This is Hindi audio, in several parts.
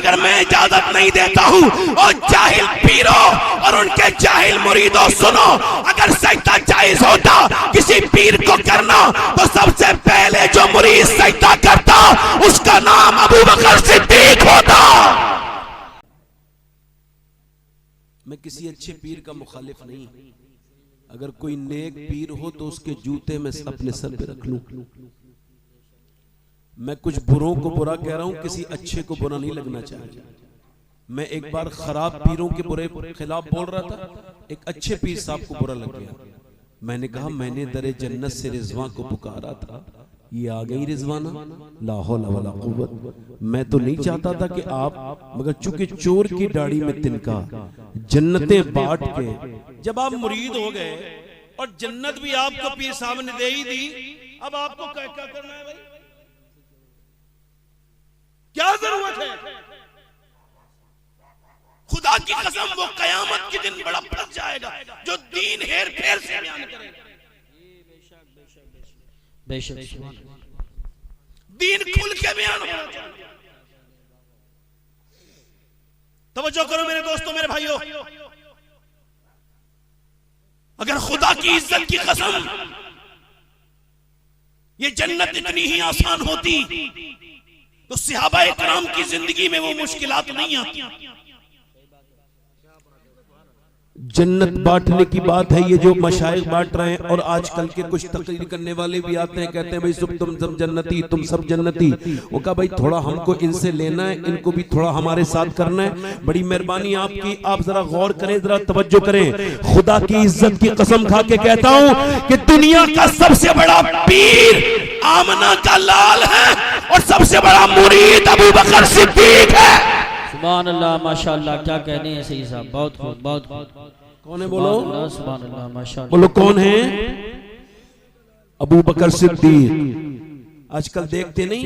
मगर मैं इजाजत नहीं देता हूं। और जाहिल पीरों और उनके जाहिल मुरीदों सुनो, अगर सजदा जायज होता किसी पीर को करना तो सबसे पहले जो मुरीद सजदा करता उसका नाम अबू बकर सिद्दीक होता। मैं किसी अच्छे पीर का मुखालिफ नहीं, अगर कोई नेक पीर हो तो उसके जूते में अपने सर पे रख लूं। मैं कुछ बुरों को बुरा कह रहा हूं, किसी अच्छे को बुरा नहीं लगना चाहिए। मैं एक बार खराब पीरों के बुरे खिलाफ बोल रहा था, एक अच्छे पीर साहब को बुरा लग गया। मैंने कहा मैंने दरे जन्नत से रिजवान को पुकारा था, ये आ गई रिजवाना, ला हौला वला कुव्वत। मैं तो नहीं चाहता था कि आप, मगर चूंकि चोर की दाढ़ी में तिनका, जन्नतें बांट के जब आप मुरीद हो गए और जन्नत भी आपको पीर साहब ने दे ही दी, अब आपको क्या क्या करना है भाई? क्या जरूरत है? खुदा की कसम वो कयामत के दिन बड़ा फंस जाएगा जो दीन हेर फेर से बयान करेगा। दीन खुल के बयान होना चाहिए। तवज्जो करो मेरे दोस्तों, मेरे भाइयों, अगर खुदा की इज्जत की कसम ये जन्नत इतनी ही आसान होती तो सहाबा इकराम की जिंदगी में वो मुश्किलात नहीं आती। जन्नत बांटने की बात है, ये जो मशाइख बांट रहे हैं, और आजकल के कुछ तकरीर करने वाले भी आते हैं, कहते हैं भाई तुम सब जन्नती, तुम सब जन्नती। वो कहा भाई थोड़ा हमको इनसे लेना है, इनको भी थोड़ा हमारे साथ करना है। बड़ी मेहरबानी आपकी, आप जरा गौर करें, जरा तवज्जो करें। खुदा की इज्जत की कसम खा के कहता हूं कि दुनिया का सबसे बड़ा पीर आमना का लाल है और सबसे बड़ा मुरीद अबू बकर सिद्दीक है। सुभान अल्लाह, माशाअल्लाह, क्या कहने हैं सही साहब, बहुत खूब, बहुत खूब। कौन है बोलो? सुभान अल्लाह, माशाअल्लाह। बोलो कौन है? अबू बकर सिद्दीक। आजकल देखते नहीं,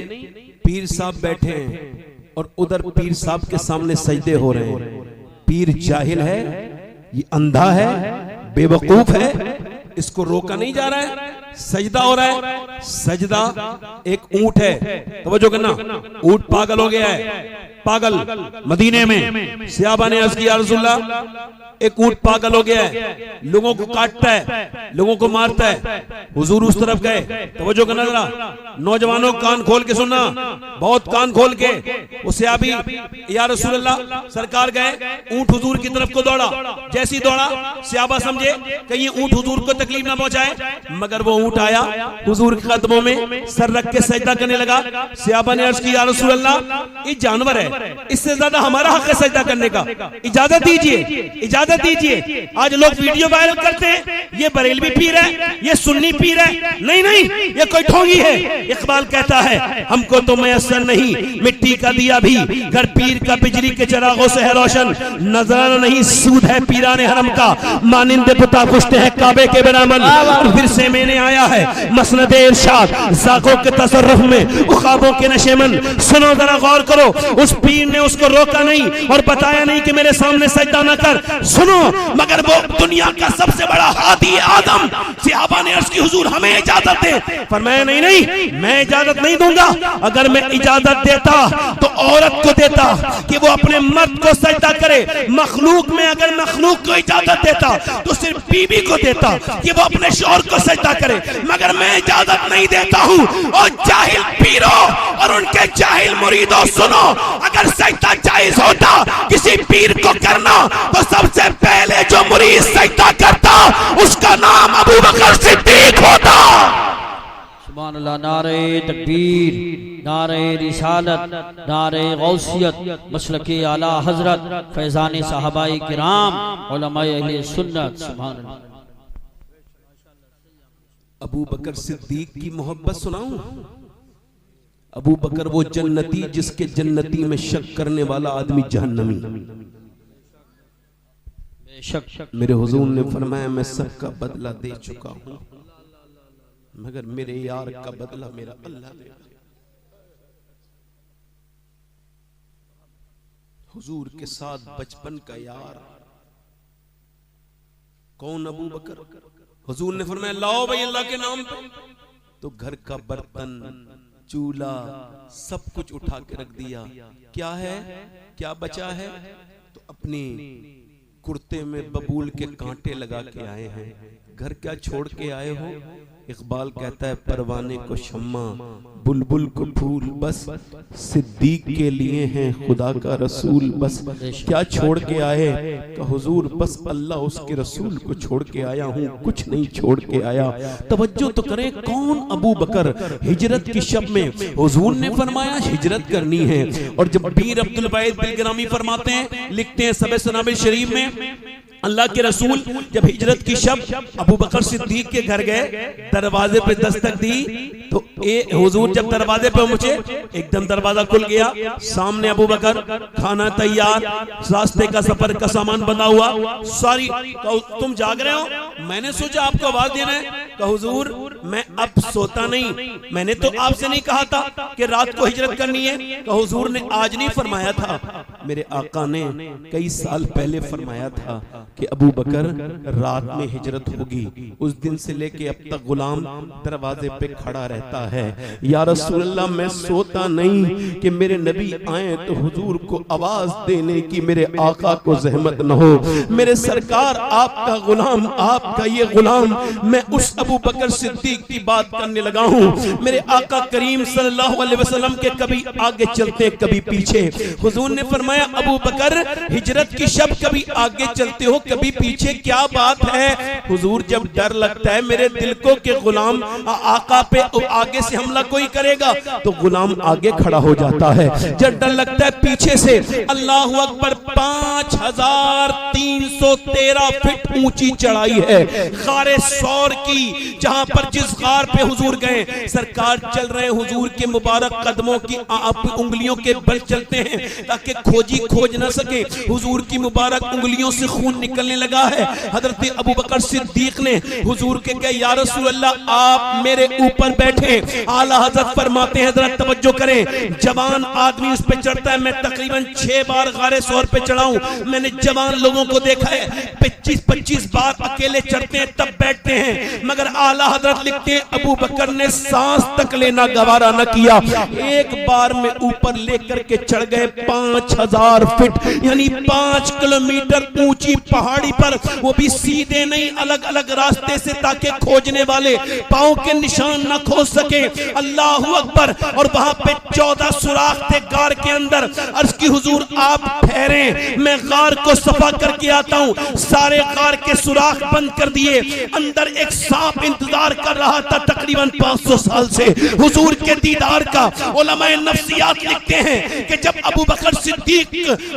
पीर साहब बैठे हैं और उधर पीर साहब के सामने सजदे हो रहे हैं। पीर जाहिल है, ये अंधा है, बेवकूफ है, इसको रोका नहीं जा रहा है, सजदा हो रहा है। सजदा एक ऊंट है, तवज्जो करना, ऊंट पागल हो गया है, पागल। मदीने में सहाबा ने अर्ज किया, रसूलुल्लाह एक ऊंट पागल हो गया है, लोगों को काटता है, लोगों को मारता है। हुजूर उस तरफ गए, तवज्जो करना जरा, नौजवानों कान खोल के सुनना, बहुत कान खोल के। उससे अभी या रसूलुल्लाह सरकार गए, ऊंट हुजूर की तरफ को दौड़ा, जैसी दौड़ा सहाबा समझे कहीं ऊंट हुजूर को तकलीफ ना पहुंचाए, मगर वो ऊंट आया हुजूर के कदमों में सर रख के सजदा करने लगा। सहाबा ने अर्ज किया, रसूलुल्लाह ये जानवर है, इससे ज्यादा हमारा हक है सजदा करने का, इजाजत दीजिए, इजाजत दीजिए। आज लोग वीडियो वायरल करते हैं, ये बरेलवी पीर है, ये सुन्नी पीर है। नहीं नहीं, ये कोई ठोंगी है। इकबाल कहता है हमको तो मैसर नहीं मिट्टी का दिया भी, घर पीर का बिजली के चरागों से है रोशन, नजराना नहीं सूद है पीराने हरम का, मानिंदे पुता पुछते हैं काबे के बिनामन। और फिर से मैंने आया है मसनदे इरशाद, जाकों के तसर्रुफ में ख्वाबों के नशेमन। सुनो जरा गौर करो, उस पीर ने उसको रोका नहीं और बताया नहीं कि मेरे सामने सजदा न कर। सुनो, मगर वो दुनिया का सबसे बड़ा हादी आदम, सहाबा ने अर्ज की हुजूर हमें इजाजत दे। फरमाया नहीं नहीं, मैं इजाजत नहीं दूंगा। अगर मैं इजाजत देता तो औरत को देता कि वो अपने मर्द को सजदा करे, मखलूक में अगर मखलूक को इजाजत देता तो सिर्फ बीवी को देता कि वो अपने शौहर को सजदा करे, मगर मैं इजाजत नहीं देता हूं। और जाहिल पीरों और उनके जाहिल मुरीदों सुनो, अगर सजदा जायज होता किसी पीर को करना तो सबसे पहले जो मुरीद सजदा करता उसका नाम अबू बकर सिद्दीक होता। सुभान अल्लाह, नारे तकबीर, नारे रिसालत, नारे गौसियत, मसलके आला हजरत, फैजान साहबाए किराम, उलमाए अहले सुन्नत। सुभान अल्लाह। अबू बकर सिद्दीक की मोहब्बत सुनाऊं? अबू बकर वो जन्नती जिसके जन्नती में शक करने वाला आदमी जहन्नमी। मेरे हुजूर ने फरमाया मैं सबका बदला दे चुका हूं, मगर मेरे यार का बदला मेरा अल्लाह देगा। हुजूर के साथ बचपन का यार कौन? अबू बकर। हुजूर ने फरमाया लाओ भाई अल्लाह के नाम पे, तो घर का बर्तन, चूल्हा सब कुछ उठा के रख दिया। क्या है, क्या बचा है? तो अपनी कुर्ते में बबूल के कांटे लगा के आए हैं। घर क्या छोड़ के आए हो? इकबाल कहता है परवाने को शम्मा, बुलबुल को फूल, बस सिद्दीक के लिए हैं खुदा का रसूल। बस क्या छोड़ के आए? का हुजूर बस अल्लाह उसके रसूल को छोड़ के आया हूँ, कुछ नहीं छोड़ के आया। तवज्जो तो करें, कौन अबू बकर हिजरत की शब में हुजूर ने फरमाया हिजरत करनी है। और जब पीर अब्दुल वाहिद बिलग्रामी फरमाते हैं, लिखते हैं सबे सुनाबिल शरीफ में, अल्लाह के रसूल जब हिजरत की शब अबू बकर सिद्दीक के घर गए, दरवाजे पे दस्तक दी तो हुजूर जब दरवाजे पे पहुंचे एकदम दरवाजा खुल गया, सामने अबू बकर, खाना तैयार, रास्ते का सफर का सामान बना हुआ, सारी। तुम जाग रहे हो? मैंने सोचा आपको आवाज देना है। कहा हुजूर मैं अब सोता नहीं, मैंने तो आपसे नहीं कहा था कि रात को हिजरत करनी है। कहा हुजूर ने आज नहीं फरमाया था, मेरे आका ने कई साल पहले फरमाया था कि अबू बकर रात में हिजरत होगी। उस दिन से लेके अब तक गुलाम दरवाजे पे खड़ा रहता है। या रसूल अल्लाह मैं सोता नहीं कि मेरे नबी आए तो हुजूर को आवाज देने की मेरे आका को जहमत न हो। मेरे सरकार आपका गुलाम, आपका ये गुलाम, मैं उस अबू बकर सिद्दीक की बात करने लगा हूँ। मेरे आका करीम सल्लल्लाहु अलैहि वसल्लम के कभी आगे चलते कभी पीछे। हुजूर ने फरमाया अबू बकर हिजरत की शब कभी आगे चलते हो कभी पीछे, क्या बात है? हुजूर जब डर लगता है मेरे दिल को कि गुलाम आका पे आगे से हमला कोई करेगा तो गुलाम आगे खड़ा हो जाता है। जब डर लगता है पीछे से, अल्लाहु अकबर, 5313 फीट ऊंची चढ़ाई है गारे सौर की, जहां पर जिस गार पे हुजूर गए सरकार चल रहे, हुजूर के मुबारक कदमों की उंगलियों के बल चलते हैं ताकि खोजी खोज न सके। हुजूर की मुबारक उंगलियों से खून निकलने लगा है। हजरत अबू बकर सिद्दीक ने हुजूर के कहा या रसूल अल्लाह आप मेरे ऊपर बैठे। आला हजरत फरमाते हैं, हजरत तवज्जो करें, जवान आदमी उस पे चढ़ता है। मैं तकरीबन 6 बार गारे सौर पे चढ़ा हूं। मैंने जवान लोगों को देखा है 25-25 बार अकेले चढ़ते हैं तब बैठते हैं, मगर आला हजरत लिखते हैं अबू बकर ने सांस तक लेना गवारा न किया। एक बार में ऊपर लेकर के चढ़ गए 5000 फीट, यानी 5 किलोमीटर ऊंची पहाड़ी पर, वो भी सीधे नहीं, अलग अलग रास्ते से, ताकि खोजने वाले पांव के निशान न खोज सके। अल्लाहू अकबर। और वहां पे 14 सुराख थे गार के अंदर। अर्ज की हुजूर आप ठहरे, मैं गार को सफा करके आता हूं। सारे गार के सुराख बंद कर दिए। अंदर एक सांप इंतजार कर रहा था तकरीबन 500 साल से हुजूर के दीदार का। उलमाए नफ्सियात लिखते हैं कि जब अबू बकर सिद्दीक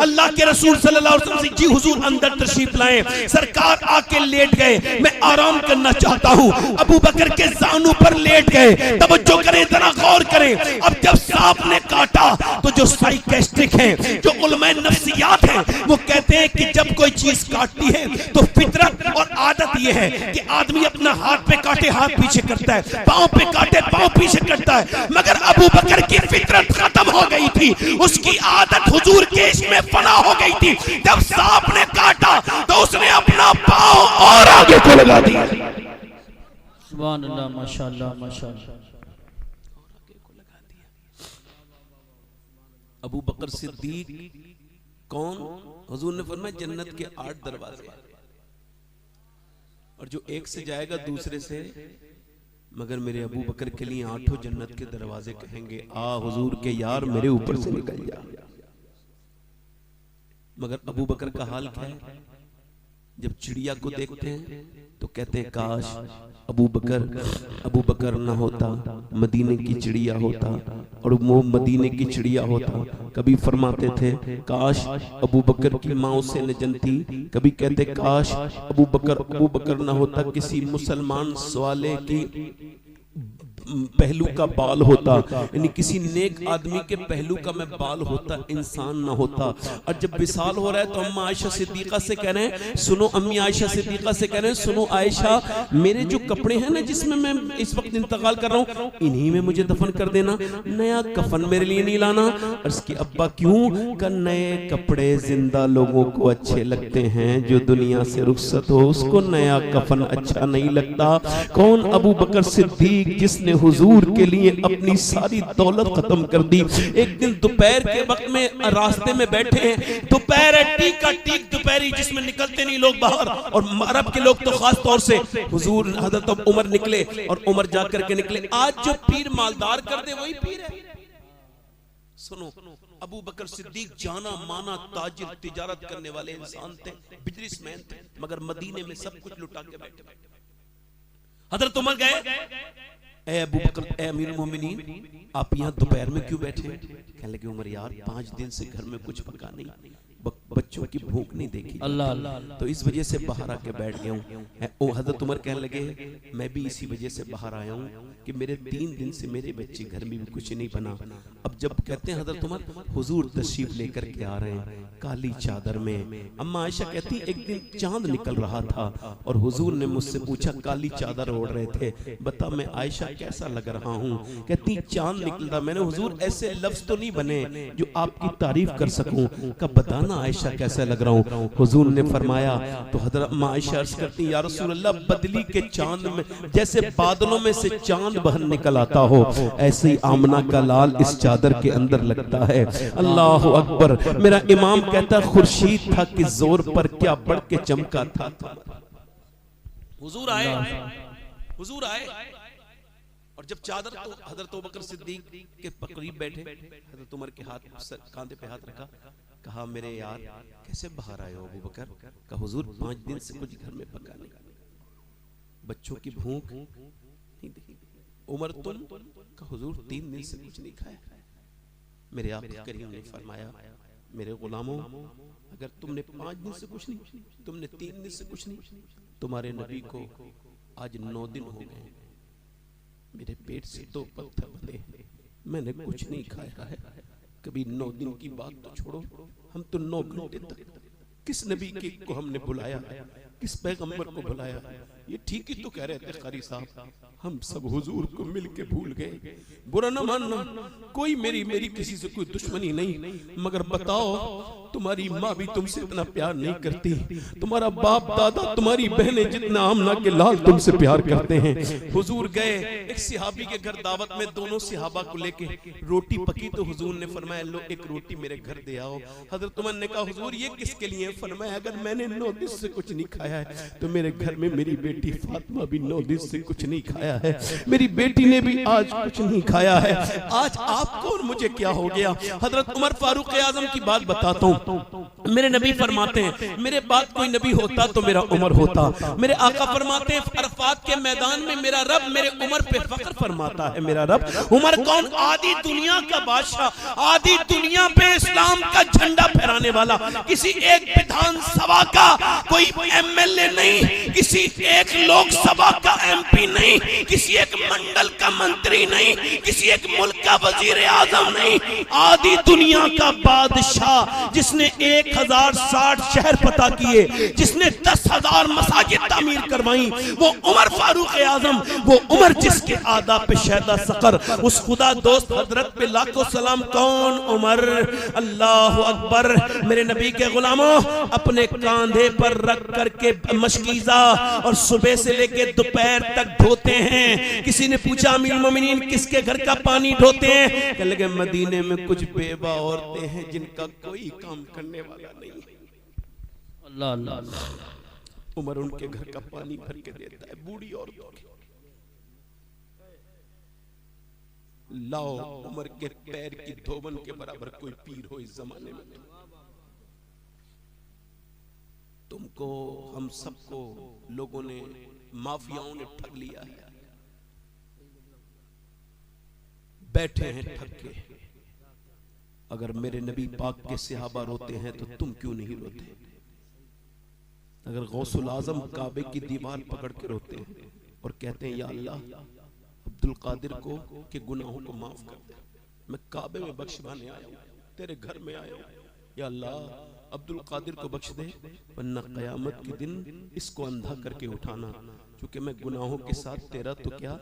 अल्लाह के रसूल सल्लल्लाहु अलैहि वसल्लम जी हुजूर अंदर तशरीफ लाए, सरकार आके लेट गए, मैं आराम करना चाहता हूं। अबू बकर के जानू पर लेट गए। तवज्जो करें, जरा गौर करें। अब जब सांप ने काटा तो जो साइकियाट्रिक हैं, जो उलमाए नफ्सियात हैं, वो कहते हैं कि जब कोई चीज काटती है तो फितरत और आदत ये है कि आदमी अपना हाथ पे काटे हाथ पीछे करता है, पांव पे काटे पांव पीछे करता है। मगर अबू बकर की फितरत खत्म हो गई थी, उसकी आदत हुजूर के इसमें फना हो गई थी। जब सांप ने काटा तो उसने अपना पांव और आगे को लगा दिया। सुभान अल्लाह, माशाअल्लाह माशाअल्लाह। अबू बकर सिद्दीक कौन? हुजूर ने फरमाया जन्नत के 8 दरवाजे, और जो एक से जाएगा दूसरे से, मगर मेरे अबू बकर के लिए 8 जन्नत के दरवाजे कहेंगे आ हुजूर के यार मेरे ऊपर से निकल जा। मगर अबू बकर का हाल क्या है? जब चिड़िया को देखते हैं तो कहते हैं काश अबू बकर ना होता, मदीने की चिड़िया होता, और वो मदीने की चिड़िया होता। कभी फरमाते थे काश अबू बकर की माँ उसे न जनती, कभी कहते काश अबू बकर ना होता, किसी मुसलमान सवाले की पहलू का बाल होता, यानी किसी नेक आदमी के पहलू का मैं बाल होता, इंसान ना होता। और जब विसाल हो रहा है तो अम्मा आयशा सिद्दीका से कह रहे हैं, सुनो अम्मी आयशा सिद्दीका से कह रहे हैं, सुनो आयशा मेरे जो कपड़े हैं ना जिसमें मैं इस वक्त इंतकाल कर रहा हूँ, इन्हीं में मुझे दफन कर देना, नया कफन मेरे लिए नहीं लाना। और इसके अब्बा क्यों? का नए कपड़े जिंदा लोगों को अच्छे लगते हैं, जो दुनिया से रुखसत हो उसको नया कफन अच्छा नहीं लगता। कौन? अबू बकर सिद्दीक, जिसने हुजूर के लिए अपनी सारी दौलत खत्म कर दी। एक दिन दोपहर के वक्त में रास्ते में बैठे हैं, दोपहर है, टीक का टीक दोपहरी जिसमें निकलते नहीं लोग बाहर, और अरब के लोग तो खास तौर से। हुजूर हजरत उमर निकले और उमर जाकर के निकले। आज जो पीर मालदार कर दे वही पीर है। सुनो, अबू बकर सिद्दीक जाना माना ताजिर, तिजारत करने वाले इंसान थे, बिजनेसमैन थे, मगर मदीने में सब कुछ लुटा के बैठे। हजरत उमर गए, ए अबू बकर, ए अमीरुल मोमिनीन, आप यहाँ दोपहर में क्यों बैठे? कहने लगे उमर यार 5 दिन से घर में कुछ पका नहीं, बच्चों की भूख नहीं देखी, अल्लाह अल्लाह, तो इस वजह से बाहर आके बैठ गया हूँ। हजरत उमर कहने लगे मैं भी इसी वजह से बाहर आया हूँ कि मेरे 3 दिन से मेरे बच्चे घर में भी कुछ नहीं बना। अब जब कहते हैं हजरत उमर हुजूर तशरीफ लेकर के आ रहे हैं काली चादर में, अम्मा आयशा कहती एक दिन चांद निकल रहा था और हुजूर ने मुझसे पूछा काली चादर ओढ़ रहे थे, बता मैं आयशा कैसा लग रहा हूँ? कहती चांद निकल रहा। मैंने हुजूर ऐसे लफ्ज तो नहीं बने जो आपकी तारीफ कर सकूं, कब बताना आयशा कैसा लग रहा हूँ? हुजूर ने फरमाया, तो हजरत अम्मा आयशा अर्ज करती या रसूल अल्लाह, बदली के चांद में जैसे बादलों में से चांद बहर निकल आता हो, ऐसे ही आमना का लाल इस चादर के अंदर लगता है। अल्लाह अकबर। मेरा इमाम कहता खुर्शीद था कि जोर पर क्या बढ़ के चमका था। हुजूर आए, हुजूर आए, और जब चादर तो हजरत अबू बकर सिद्दीक के करीब बैठे, हजरत उमर के हाथ कांधे पे हाथ रखा, कहा मेरे यार कैसे बाहर आए हो अबू बकर? कहा हुजूर 5 दिन से कुछ घर में पका नहीं, बच्चों की भूख नहीं देखी। उमर तुम? कहा हुजूर 3 दिन से कुछ नहीं खाया। मेरे आका करीम ने फरमाया मेरे गुलामों, अगर तुमने 5 दिन से कुछ नहीं, तुमने 3 दिन से कुछ नहीं, तुम्हारे नबी को आज 9 दिन हो गए, मेरे पेट से 2 पत्थर बंधे, मैंने कुछ नहीं खाया है। कभी 9 दिन की बात तो छोड़ो, हम तो 9 घंटे तक किस नबी के को हमने बुलाया, किस पैगंबर को बुलाया? ये ठीक ही तो कह रहे थे कारी साहब, हम सब हुजूर को मिल के भूल गए। बुरा न मानना, कोई मेरी किसी से कोई दुश्मनी नहीं, मगर बताओ तुम्हारी माँ भी तुमसे इतना प्यार नहीं करती, तुम्हारा बाप दादा तुम्हारी बहनें जितना आमना के लाल तुमसे प्यार करते हैं। हुजूर गए एक सिहाबी के घर दावत में, दोनों सिहाबा को लेके रोटी पकी, तो हुजूर ने फरमाया लो एक रोटी मेरे घर दे आओ। हजरत उमर ने कहा हुजूर ये किसके लिए? फरमाया अगर मैंने 9 दिन से कुछ नहीं खाया है तो मेरे घर में मेरी बेटी फातिमा भी 9 दिन से कुछ नहीं खाया है, मेरी बेटी ने भी आज कुछ नहीं खाया है। आज आपको और मुझे क्या हो गया? हजरत उमर फारूक आजम की बात बताता हूँ। मेरे नबी फरमाते हैं मेरे बाद कोई नबी होता तो मेरा उमर होता। मेरे आका फरमाते हैं अरफात के मैदान में मेरा रब मेरे उमर पे फख्र फरमाता है। मेरा रब उमर कौन? आदि दुनिया का बादशाह, आदि दुनिया पे इस्लाम का झंडा फहराने वाला, किसी एक विधानसभा का कोई एमएलए नहीं, किसी एक लोकसभा का एमपी नहीं, किसी एक मंडल का मंत्री नहीं, किसी एक मुल्क का वजीर आजम नहीं, आदि दुनिया का बादशाह जिसने 1060 शहर पता किए, जिसने 10,000 मसाजिद तामीर करवाई, वो उमर फारूक आजम, वो उमर जिसके आदा पे शहदा सकर, उस खुदा दोस्त हजरत पे लाखों सलाम। कौन? उमर। अल्लाह अकबर। मेरे नबी के गुलामों, अपने कांधे पर रख करके मशकीज़ा और सुबह से लेके दोपहर तक ढोते हैं। किसी ने पूछा अमीरुल मोमिनीन किसके घर का पानी ढोते हैं? कहने लगे मदीने में कुछ बेवा औरतें हैं जिनका कोई काम करने वाला नहीं। अल्लाह अल्लाह। उमर उनके घर का पानी भर के देता है, बूढ़ी औरतों के। लाओ उमर के पैर की धोबन के बराबर कोई पीर हो इस जमाने में। तुमको हम सबको लोगों ने, माफियाओं ने ठग लिया है, बैठे हैं ठग के। अगर मेरे नबी पाक के सहाबा रोते हैं तो तुम क्यों नहीं रोते? अगर गौसुल आजम काबे की दीवार पकड़ के रोते हैं और कहते हैं या अल्लाह अब्दुल कादिर को के गुनाहों को माफ कर दे, मैं काबे में बख्शवाने आया हूं, तेरे घर में आया हूं, या अल्लाह अब्दुल कादिर को बख्श दे, वरना कयामत के दिन इसको अंधा करके उठाना, क्योंकि मैं गुनाहों के साथ तेरा तो क्या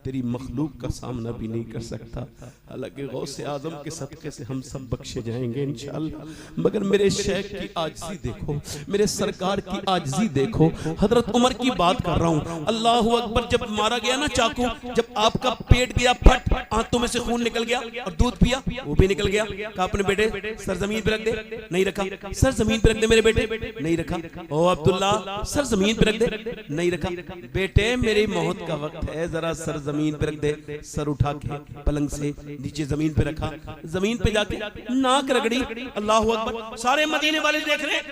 तेरी मखलूक का सामना भी नहीं कर सकता। हालांकि गौसे आजम के सदक़े से हम सब बख्शे जाएंगे इंशाअल्लाह। मगर मेरे शेख की आजिज़ी देखो, मेरे सरकार की आजिज़ी देखो। हजरत उमर की बात कर रहा हूँ। अल्लाह अकबर, जब मारा गया ना चाकू, जब आपका पेट गया फट, आंतों में से खून निकल गया और दूध पिया वो भी निकल गया, कहा अपने बेटे सर जमीन पे रख दे, नहीं रखा। सर जमीन पे रख दे मेरे बेटे, नहीं रखा। ओ अब्दुल्ला सर जमीन पे रख दे, नहीं रखा। बेटे मेरी मौत का वक्त है, जरा सर जमीन पे रख दे। सर उठा के पलंग से नीचे जमीन पे रखा, जमीन पे जाके नाक रगड़ी। अल्लाह अकबर, सारे मदीने वाले देख रहे हैं,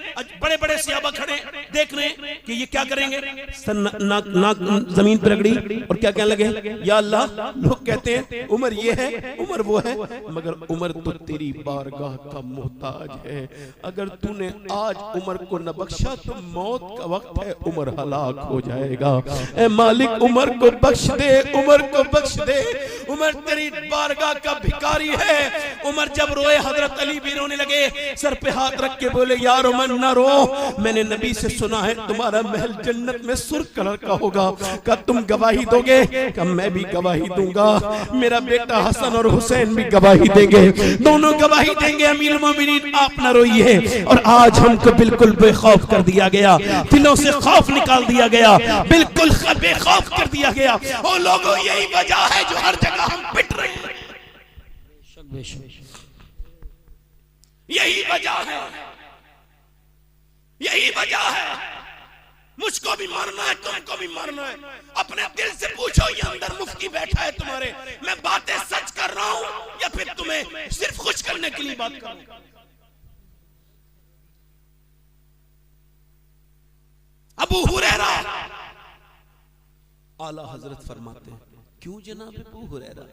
बड़े बड़े सहाबा खड़े देख रहे हैं कि ये क्या करेंगे। सर नाक जमीन पे रगड़ी और क्या कहने लगे, या अल्लाह, लोग कहते हैं उमर ये है, उमर वो है, मगर उमर तो तेरी बारगाह का मोहताज है। अगर तूने आज उमर को न बख्शा तो मौत का वक्त है, उमर हलाक हो जाएगा। ए मालिक उमर को बख्श दे, उमर को बख्श दे, उमर तेरी बारगाह का भिखारी है। उमर जब रोए, हजरत अली भी रोने लगे, सर पे हाथ रख के बोले यार उमर ना रो, मैंने नबी से सुना है तुम्हारा महल जन्नत में सुर्ख कलर का होगा, क्या तुम गवाही दोगे? क्या मैं भी गवाही दूंगा, मेरा बेटा हसन और हुसैन भी गवाही देंगे, दोनों गवाही देंगे। अमीरुल मोमिनीन आप न रोइए। और आज हमको बिल्कुल बेखौफ कर दिया गया, दिलों से खौफ निकाल दिया गया, बिल्कुल बेखौफ कर दिया गया। ओ लोगों, यही वजह है जो हर जगह हम पिट रहे हैं, यही वजह है, यही वजह है। मुझको भी मारना है, तुमको भी मारना है। अपने दिल से पूछो, ये अंदर मुफ्ती बैठा है तुम्हारे, मैं बातें सच कर रहा हूं या फिर तुम्हें सिर्फ खुश करने के लिए बात कर रहा हूं? अबू हुरैरा आला हजरत फरमाते हैं, क्यों जनाब अबू हुरैरा,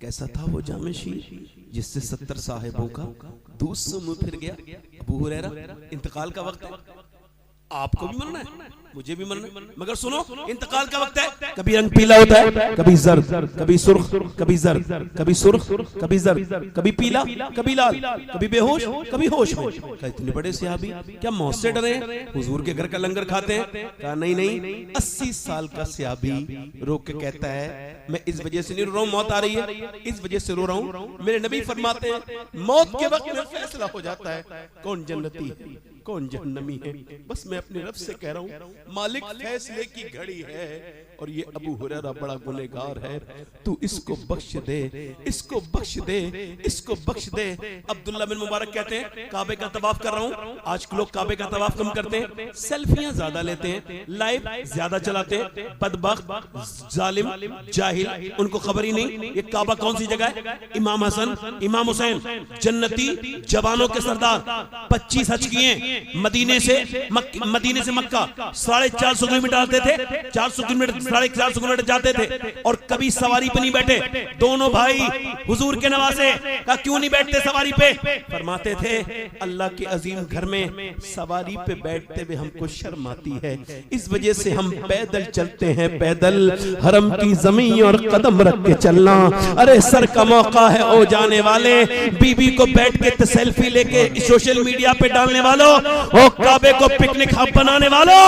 कैसा था वो जामे शीर जिससे 70 साहिबों का दूध से मुंह फिर गया? अबू हुरैरा, इंतकाल का वक्त है, आपको भी मरना है, मुझे भी मरना है, मगर सुनो इंतकाल का वक्त है। कभी रंग पीला होता है, कभी जर्द, कभी सुर्ख, कभी जर्द, कभी सुर्ख, कभी जर्द, कभी पीला, कभी लाल, कभी बेहोश, कभी होश में। कहा इतने बड़े सहाबी क्या मौत से डरे हैं? हुजूर के घर का लंगर खाते हैं? कहा नहीं नहीं, 80 साल का सहाबी रो के कहता है मैं इस वजह से नहीं रो रहा हूं, मौत आ रही है, इस वजह से रो रहा हूं। मेरे नबी फरमाते हैं मौत के वक्त में फैसला हो जाता है कौन जन्नती है कौन जहन्नमी है। बस मैं अपने रब से कह रहा हूं मालिक फैसले की घड़ी है, और ये अबू हुरैरा बड़ा गुनहगार है, तू इसको बख्श दे, इसको बख्श दे, इसको बख्श दे। अब्दुल्ला बिन मुबारक कहते हैं काबे का तवाफ कर रहा हूं, आज के लोग काबे का तवाफ कम करते हैं, सेल्फियां ज्यादा लेते हैं, लाइव ज्यादा चलाते हैं, बदबख्त जालिम जाहिल, उनको खबर ही नहीं ये काबा कौन सी जगह है। इमाम हसन इमाम हुसैन जन्नती जवानों के सरदार 25 हज किए मदीने से मक्का 450 किलोमीटर आते थे, 400 किलोमीटर 450 किलोमीटर जाते थे, और कभी सवारी पे नहीं बैठे। दोनों भाई हुजूर के नवासे का क्यों नहीं बैठते सवारी पे? फरमाते थे अल्लाह के अजीम घर में सवारी पे बैठते हुए हमको शर्म आती है, इस वजह से हम पैदल चलते हैं, पैदल हरम की जमीन और कदम रख के चलना। अरे सर का मौका है ओ जाने वाले, बीबी को बैठ के सेल्फी लेके सोशल मीडिया पे डालने वालों, ओ काबे को पिकनिक हब बनाने वालों,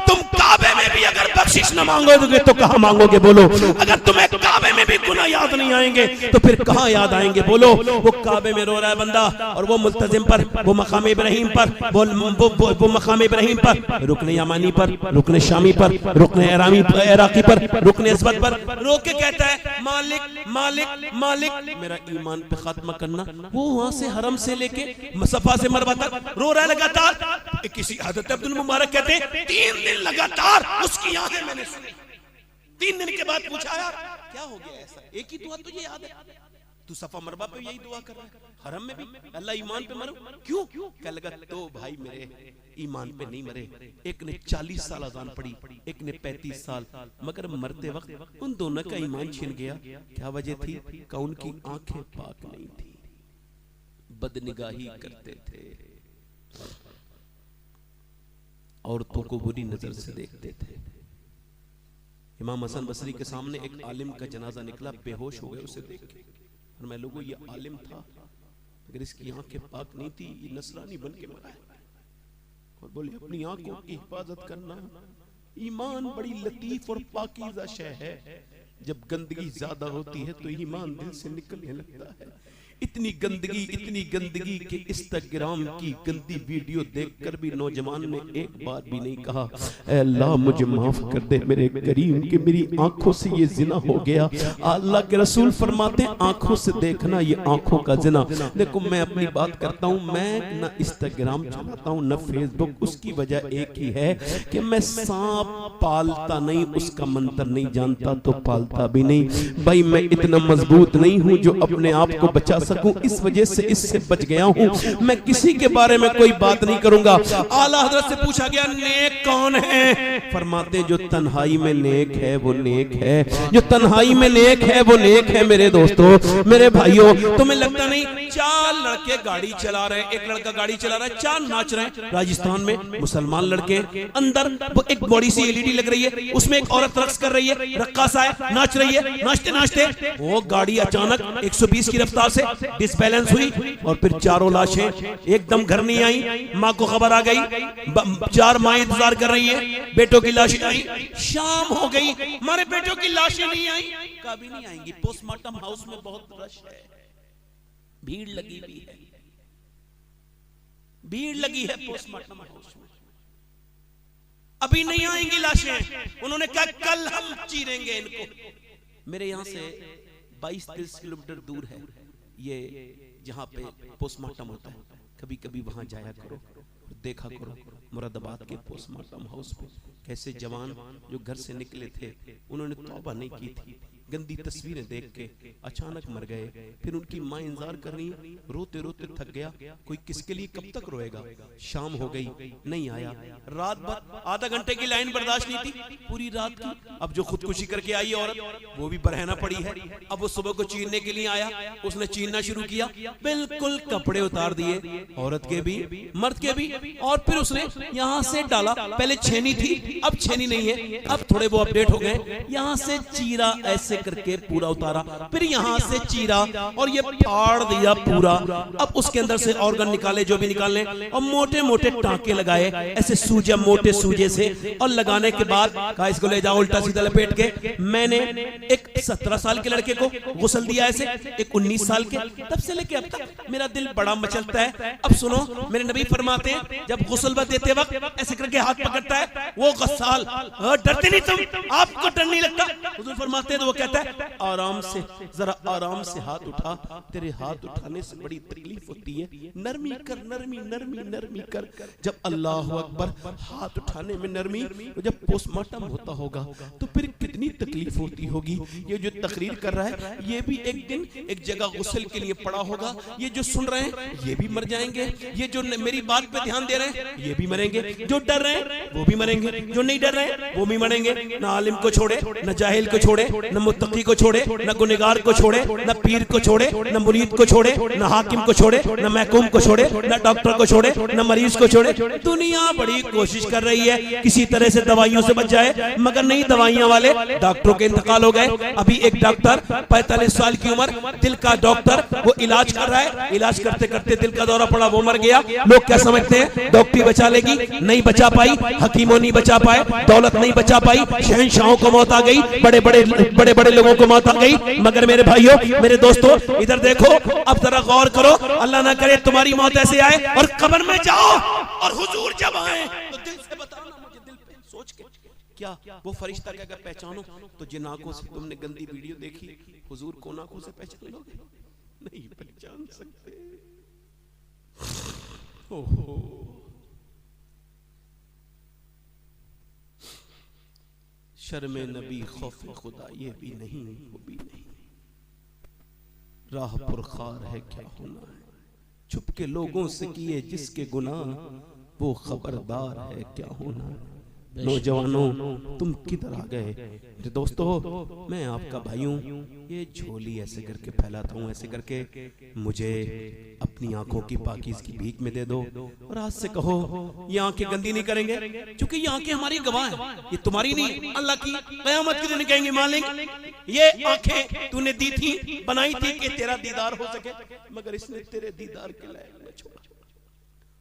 तुम काबे में भी अगर बख्शिश न मांगोगे तो कहां मांगोगे बोलो? अगर तुम्हें काबे में भी गुनाह याद नहीं आएंगे तो फिर कहां याद आएंगे बोलो? वो काबे में रो रहा है बंदा, और वो मुल्तजिम पर, वो मकाम इब्राहिम पर, वो मकाम इब्राहिम पर, रुकने यमानी पर, रुकने शामी पर, रुकने इराकी पर, रुकने अस्वद पर रो के कहता है मालिक मालिक मालिक मेरा ईमान पे खात्मा करना। वो वहां से हरम से लेके सफा से मरवा तक रो रहा है लगातार। किसी हज़रत अब्दुल मुबारक कहते हैं 3 दिन लगातार उसकी आंखें मैंने सुनी। 3 दिन के बाद पूछा यार क्या हो गया ऐसा? एक ही दुआ तुझे याद है, तू सफा मरवा पे यही दुआ कर रहा है, हरम में भी अल्लाह ईमान पे मरो क्यों? क्या लगा तो भाई मेरे ईमान पे नहीं मरे, एक ने 40 साल अज़ान पढ़ी, एक ने 35 साल, मगर मरते वक्त उन दोनों का ईमान छिन गया। क्या वजह थी? कि उनकी आंखें पाक नहीं थी, बदनिगाही करते थे, औरतों को बुरी नजर से देखते थे। इमाम हसन बसरी के सामने एक आलिम का जनाजा निकला, बेहोश हो गए उसे देख के, और मैं लोगों ये आलिम था मगर इसकी आंखें पाक नहीं थी, ये नसरानी बन के मरा है। और बोले अपनी आंखों की हिफाजत करना, ईमान बड़ी लतीफ और पाकीज़ा शय है। जब गंदगी ज्यादा होती है तो ईमान दिल से निकलने लगता है। इतनी गंदगी कि इंस्टाग्राम की गंदी वीडियो देखकर भी नौजवान ने एक बार भी नहीं कहा ऐ अल्लाह मुझे माफ कर दे मेरे करीम कि मेरी आंखों से ये जिना हो गया। अल्लाह के रसूल फरमाते आंखों से देखना ये आंखों का जिना। देखो मैं अपनी बात करता हूँ, मैं न इंस्टाग्राम चलाता हूँ न फेसबुक। उसकी वजह एक ही है कि मैं सांप पालता नहीं, उसका मंत्र नहीं जानता तो पालता भी नहीं। भाई मैं इतना मजबूत नहीं हूँ जो अपने आप को बचा सकूं, इस वजह से इससे बच गया हूं। मैं किसी के बारे में कोई बात नहीं करूंगा। आला हजरत से पूछा गया नेक कौन है? फरमाते जो तन्हाई में नेक है वो नेक है, जो तन्हाई में नेक है वो नेक है। मेरे दोस्तों, मेरे भाइयों, तुम्हें लगता नहीं 4 लड़के गाड़ी चला रहे हैं, एक लड़का गाड़ी चला रहा है, 4 नाच रहे हैं। राजस्थान में मुसलमान लड़के, अंदर एक बड़ी सी एलईडी लग रही है, उसमें एक औरत रक्स कर रही है, रक्कासा है, नाच रही है। नाचते नाचते वो गाड़ी अचानक 120 की रफ्तार से डिसबैलेंस हुई और फिर 4 लाशें एकदम घर नहीं आई। माँ को खबर आ गई, 4 माँ इंतजार कर रही है, बेटों की लाशें आई। शाम हो गई, हमारे बेटों की लाशें नहीं आई, कभी नहीं आएंगी। पोस्टमार्टम हाउस में बहुत रश है, भीड़ लगी हुई है, भीड़ लगी है पोस्टमार्टम हाउस में। अभी नहीं आएंगी लाशें। उन्होंने कहा कल हम चीरेंगे इनको। मेरे यहां से 22-23 किलोमीटर दूर है ये जहां पे पोस्टमार्टम होता है। कभी कभी वहां जाया करो, देखा करो मुरादाबाद के पोस्टमार्टम हाउस पे कैसे जवान जो घर से निकले थे उन्होंने तौबा नहीं की थी, गंदी तस्वीरें देख के अचानक मर गए। फिर उनकी माँ इंतजार कर रही, रोते रोते थक गया। कोई किसके लिए कब तक रोएगा? शाम हो गई, नहीं आया। रात भर आधा घंटे की लाइन बर्दाश्त नहीं थी, पूरी रात की। अब जो खुदकुशी करके आई औरत वो भी बरहना पड़ी है। अब वो सुबह को चीरने के लिए आया, उसने चीरना शुरू किया, बिल्कुल कपड़े उतार दिए, औरत के भी मर्द के भी। और फिर उसने यहाँ से डाला, पहले छेनी थी, अब छेनी नहीं है, अब थोड़े वो अपडेट हो गए। यहाँ से चीरा ऐसे करके पूरा उतारा, फिर यहां से चीरा और ये फाड़ दिया पूरा। अब उसके अंदर से ऑर्गन निकाले जो भी निकालने, और मोटे मोटे टांके लगाए ऐसे सूजे, मोटे सूजे से। और लगाने के बाद कहा इसको ले जाओ उल्टा सीधा लपेट के। मैंने एक 17 साल के लड़के को गुस्ल दिया ऐसे, एक 19 साल के। तब से लेके अब तक मेरा दिल बड़ा मचलता है। अब सुनो, मेरे नबी फरमाते हैं जब गुस्ल देते वक्त ऐसे करके हाथ पकड़ता है वो गस्साल, डरते नहीं तुम? आपको डर नहीं लगता? हुजूर फरमाते हैं तो वो कहता है आराम से, जरा आराम से हाथ उठा, तेरे हाथ उठाने से बड़ी तकलीफ होती है, नरमी कर, नरमी नरमी नरमी कर। जब अल्लाह अकबर, हाथ उठाने में नरमी, जब पोस्टमार्टम होता होगा तो फिर कितनी तकलीफ होती होगी। ये जो तकरीर कर रहा है ये भी एक दिन एक जगह गुस्ल के लिए पड़ा होगा। ये जो सुन रहे हैं ये भी मर जाएंगे, ये जो मेरी बात पे ध्यान दे रहे हैं ये भी मरेंगे, जो डर रहे हैं वो भी मरेंगे, जो नहीं डर रहे हैं वो भी मरेंगे। न आलिम को छोड़े, न जाहिल को छोड़े, न मुत्तकी को छोड़े, न गुनहगार को छोड़े, न पीर को छोड़े, न मुरीद को छोड़े, न हाकिम को छोड़े, न महकूम को छोड़े, न डॉक्टर को छोड़े, न मरीज को छोड़े। दुनिया बड़ी कोशिश कर रही है किसी तरह से दवाइयों से बच जाए, मगर नहीं, दवाइयां वाले डॉक्टरों के इंतकाल हो गए। अभी एक डॉक्टर 45 साल की उम्र, दिल का डॉक्टर, वो इलाज कर रहा है, इलाज करते करते दिल का दौरा पड़ा, वो मर गया। लोग क्या समझते हैं डॉक्टरी बचा लेगी? नहीं बचा पाई, हकीमों नहीं बचा पाए, दौलत नहीं बचा पाई, शहंशाहों को मौत आ गई, बड़े बड़े लोगों को मौत आ गई। मगर मेरे भाइयों, मेरे दोस्तों, इधर देखो, अब जरा गौर करो, अल्लाह ना करे तुम्हारी मौत ऐसे आए और कब्र में जाओ और हुजूर जब आए तो दिल से बताना, मुझे दिल पे सोच के क्या वो फरिश्ता क्या अगर पहचानो तो जिन आंखों से तुमने गंदी वीडियो देखी, हुजूर कौन आंखों से पहचान लोगे? नहीं पहचान सकते। ओहो, शर्म नबी खौफ खुदा ये भी नहीं, वो भी नहीं। राह पुरखार है क्या होना है, छुप के लोगों से किए जिसके गुनाह, वो खबरदार है क्या होना है। नौजवानों तुम किधर आ गए? मेरे दोस्तों, मैं आपका भाई हूँ। ये झोली ऐसे करके फैलाता हूँ, ऐसे करके मुझे अपनी आंखों की पाकीज़ की भीख में दे दो और आज से कहो ये आंखें गंदी नहीं करेंगे, क्योंकि ये आंखें हमारी गवाह हैं, ये तुम्हारी नहीं, अल्लाह की। क़यामत के दिन कहेंगे मालिक ये आंखें तूने दी थी, बनाई थी कि तेरा दीदार हो सके, मगर इसने तेरे दीदार के लायक न छोड़ा।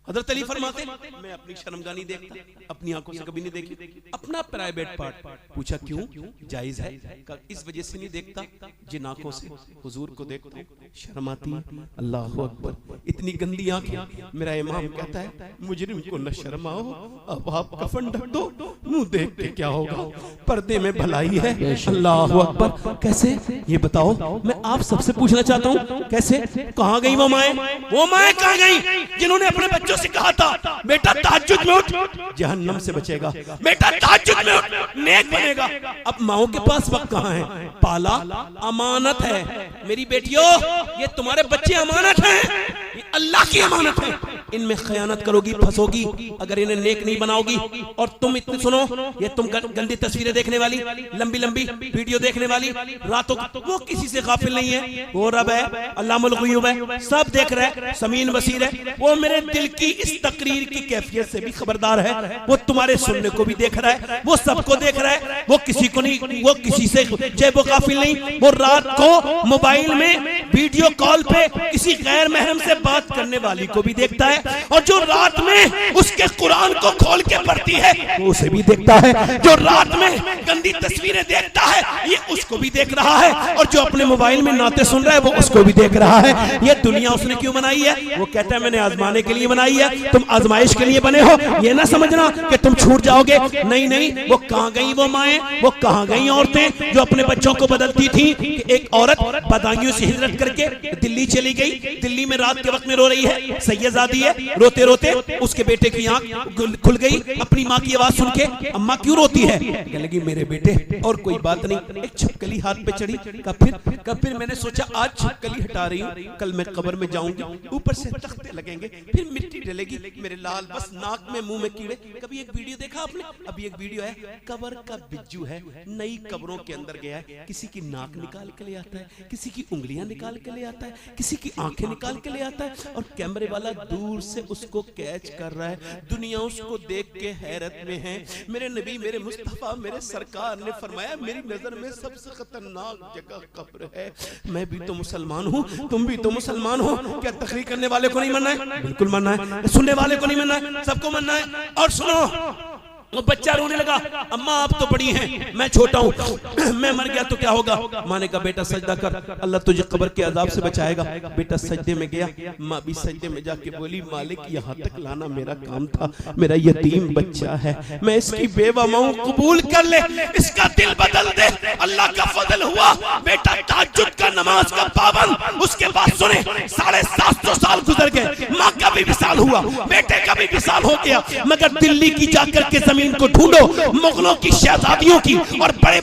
हजरत अली फरमाते मैं अपनी शर्मगाह नहीं देखता, अपनी आंखों से कभी नहीं देखी अपना प्राइवेट पार्ट। पूछा क्यों, जायज है? कहा इस वजह से नहीं देखता, जिन आंखों से हुजूर को देखता हूं शर्म आती है। अल्लाह अकबर, इतनी गंदी आंखें। मेरा इमाम कहता है मुजरिम को न शर्म आओ, अब आप कफन ढक दो, मुंह देख के क्या होगा, पर्दे में भलाई है। अल्लाह अकबर, कैसे ये बताओ? मैं आप सबसे पूछना चाहता हूँ कैसे? कहाँ गई वो माएं? वो माएं कहाँ गई जिन्होंने अपने बच्चों से कहा था बेटा तहज्जुद में उठ, जहन्नम से बचेगा, बेटा तहज्जुद में उठ, नेक बनेगा। अब माओ के पास वक्त कहाँ है? पाला अमानत है। मेरी बेटियों, ये तुम्हारे बच्चे अमानत हैं, ये अल्लाह की अमानत है। इनमें खयानत करोगी, फंसोगी अगर इन्हें नेक नहीं बनाओगी। और तुम इतने सुनो, ये तुम गंदी तस्वीरें देखने वाली, लंबी लंबी वीडियो देखने वाली, रातों वो किसी से गाफिल नहीं है। वो रब है, अल्लाहुल ग़ुयूब है, सब देख रहा है, समीन बसीर है। वो मेरे दिल की इस तकरीर की कैफियत से भी खबरदार है। वो तुम्हारे सुनने को भी देख रहा है, वो सबको देख रहा है। वो किसी को नहीं, वो किसी से जेबो गाफिल नहीं। वो रात को मोबाइल में वीडियो कॉल पे किसी गैर महरम से बात करने वाली को भी देखता है, और जो रात में उसके कुरान को खोल के पढ़ती है वो उसे भी देखता है। जो रात में गंदी तस्वीरें देखता है ये उसको भी देख रहा है, और जो अपने मोबाइल में नाते सुन रहा है वो उसको भी देख रहा है। ये दुनिया उसने क्यों बनाई है? वो कहता है मैंने आजमाने के लिए बनाई है। तुम आजमाइश के लिए बने हो, ये ना समझना कि तुम छूट जाओगे। नहीं नहीं, वो कहां गई वो माएं, वो कहां गई औरतें जो अपने बच्चों को बदलती थी। एक औरत बदायूं से हिजरत करके दिल्ली चली गई, दिल्ली में रात के वक्त में रो रही है, सैयदादी है। रोते रोते उसके बेटे की आंख खुल गई, अपनी माँ की आवाज सुन के। अम्मा क्यों रोती है? कहने लगी मेरे बेटे और कोई बात नहीं, एक छिपकली हाथ पे चढ़ी। फिर मैंने सोचा आज छिपकली हटा रही हूँ, कल मैं कब्र में जाऊंगी, ऊपर से तख्ते लगेंगे, फिर मिट्टी डलेगी मेरे लाल, बस नाक में मुंह में कीड़े। कभी एक वीडियो देखा आपने? अभी एक वीडियो है, कब्र का बिज्जू है, नई कब्रों के अंदर गया है, किसी की नाक निकाल के ले आता है, किसी की उंगलियां निकाल के ले आता है, किसी की आंखें निकाल के ले आता है, और कैमरे वाला दूर से उसको कैच कर रहा है। दुनिया उसको देख के हैरत में है। मेरे नबी, मेरे मुस्तफा, मेरे सरकार ने फरमाया मेरी नजर में सबसे खतरनाक जगह कब्र है। मैं भी तो मुसलमान हूँ, तुम भी तो मुसलमान हो। क्या तकरीर करने वाले को नहीं मानना है? बिल्कुल मानना है। सुनने वाले को नहीं मानना है? सबको मानना है। और सुनो, वो बच्चा रोने लगा, अम्मा आप तो बड़ी हैं, मैं छोटा हूँ, मैं मर गया तो क्या होगा? माँ ने कहा बेटा सजदा कर, अल्लाह तुझे कब्र के अजाब से बचाएगा। बेटा सजदे में गया, माँ भी सजदे में जाके बोली मालिक यहाँ तक लाना मेरा काम था, मेरा यतीम बच्चा है, मैं इसकी बेवा माँ कबूल कर ले, इसका दिल बदल दे। अल्लाह का फजल हुआ, बेटा तहज्जुद का नमाज का पाबंद। उसके बाद सुने 750 साल गुजर गए, माँ का भी विसाल हुआ, बेटे का भी विसाल हो गया। मगर दिल्ली की जाकर के जमीन को ढूंढो, मुगलों की शहजादियों की और बड़े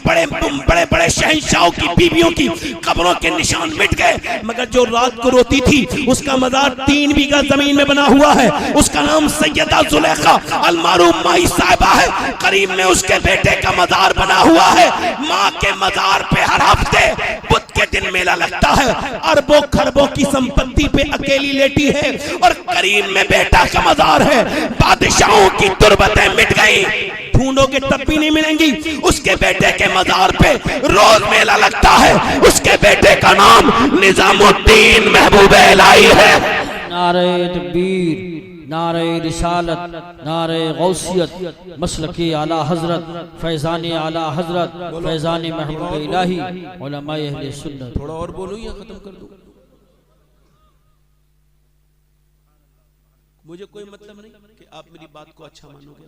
बड़े शहंशाहों की बीवियों की कब्रों के निशान मिट गए। मगर जो रात को रोती थी उसका मजार 3 बीघा जमीन में बना हुआ है। उसका नाम सैयदा जुलेखा अलमारूफ माई साहिबा है। करीब में उसके बेटे का मजार बना हुआ है। माँ के मजार पे हर हफ्ते बुध के दिन मेला लगता है। अरबों खरबों की संपत्ति पे अकेली लेटी है, और करीब में बेटा का मजार है। बादशाहों की तुरबतें मिट गई, ढूंढोगे तब भी नहीं मिलेंगी। उसके बेटे के मजार पे रोज मेला लगता है। उसके बेटे का नाम निजामुद्दीन महबूब इलाही है। नारे तकबीर, नारे रिसालत, नारे गौसियत, मसलके आला हजरत, फैजान आला हजरत, फैजान महबूब इलाही, उलमाए अहले सुन्नत। थोड़ा और बोलूं या खत्म कर दूं? मुझे कोई मतलब नहीं कि आप मेरी बात को अच्छा मानोगे,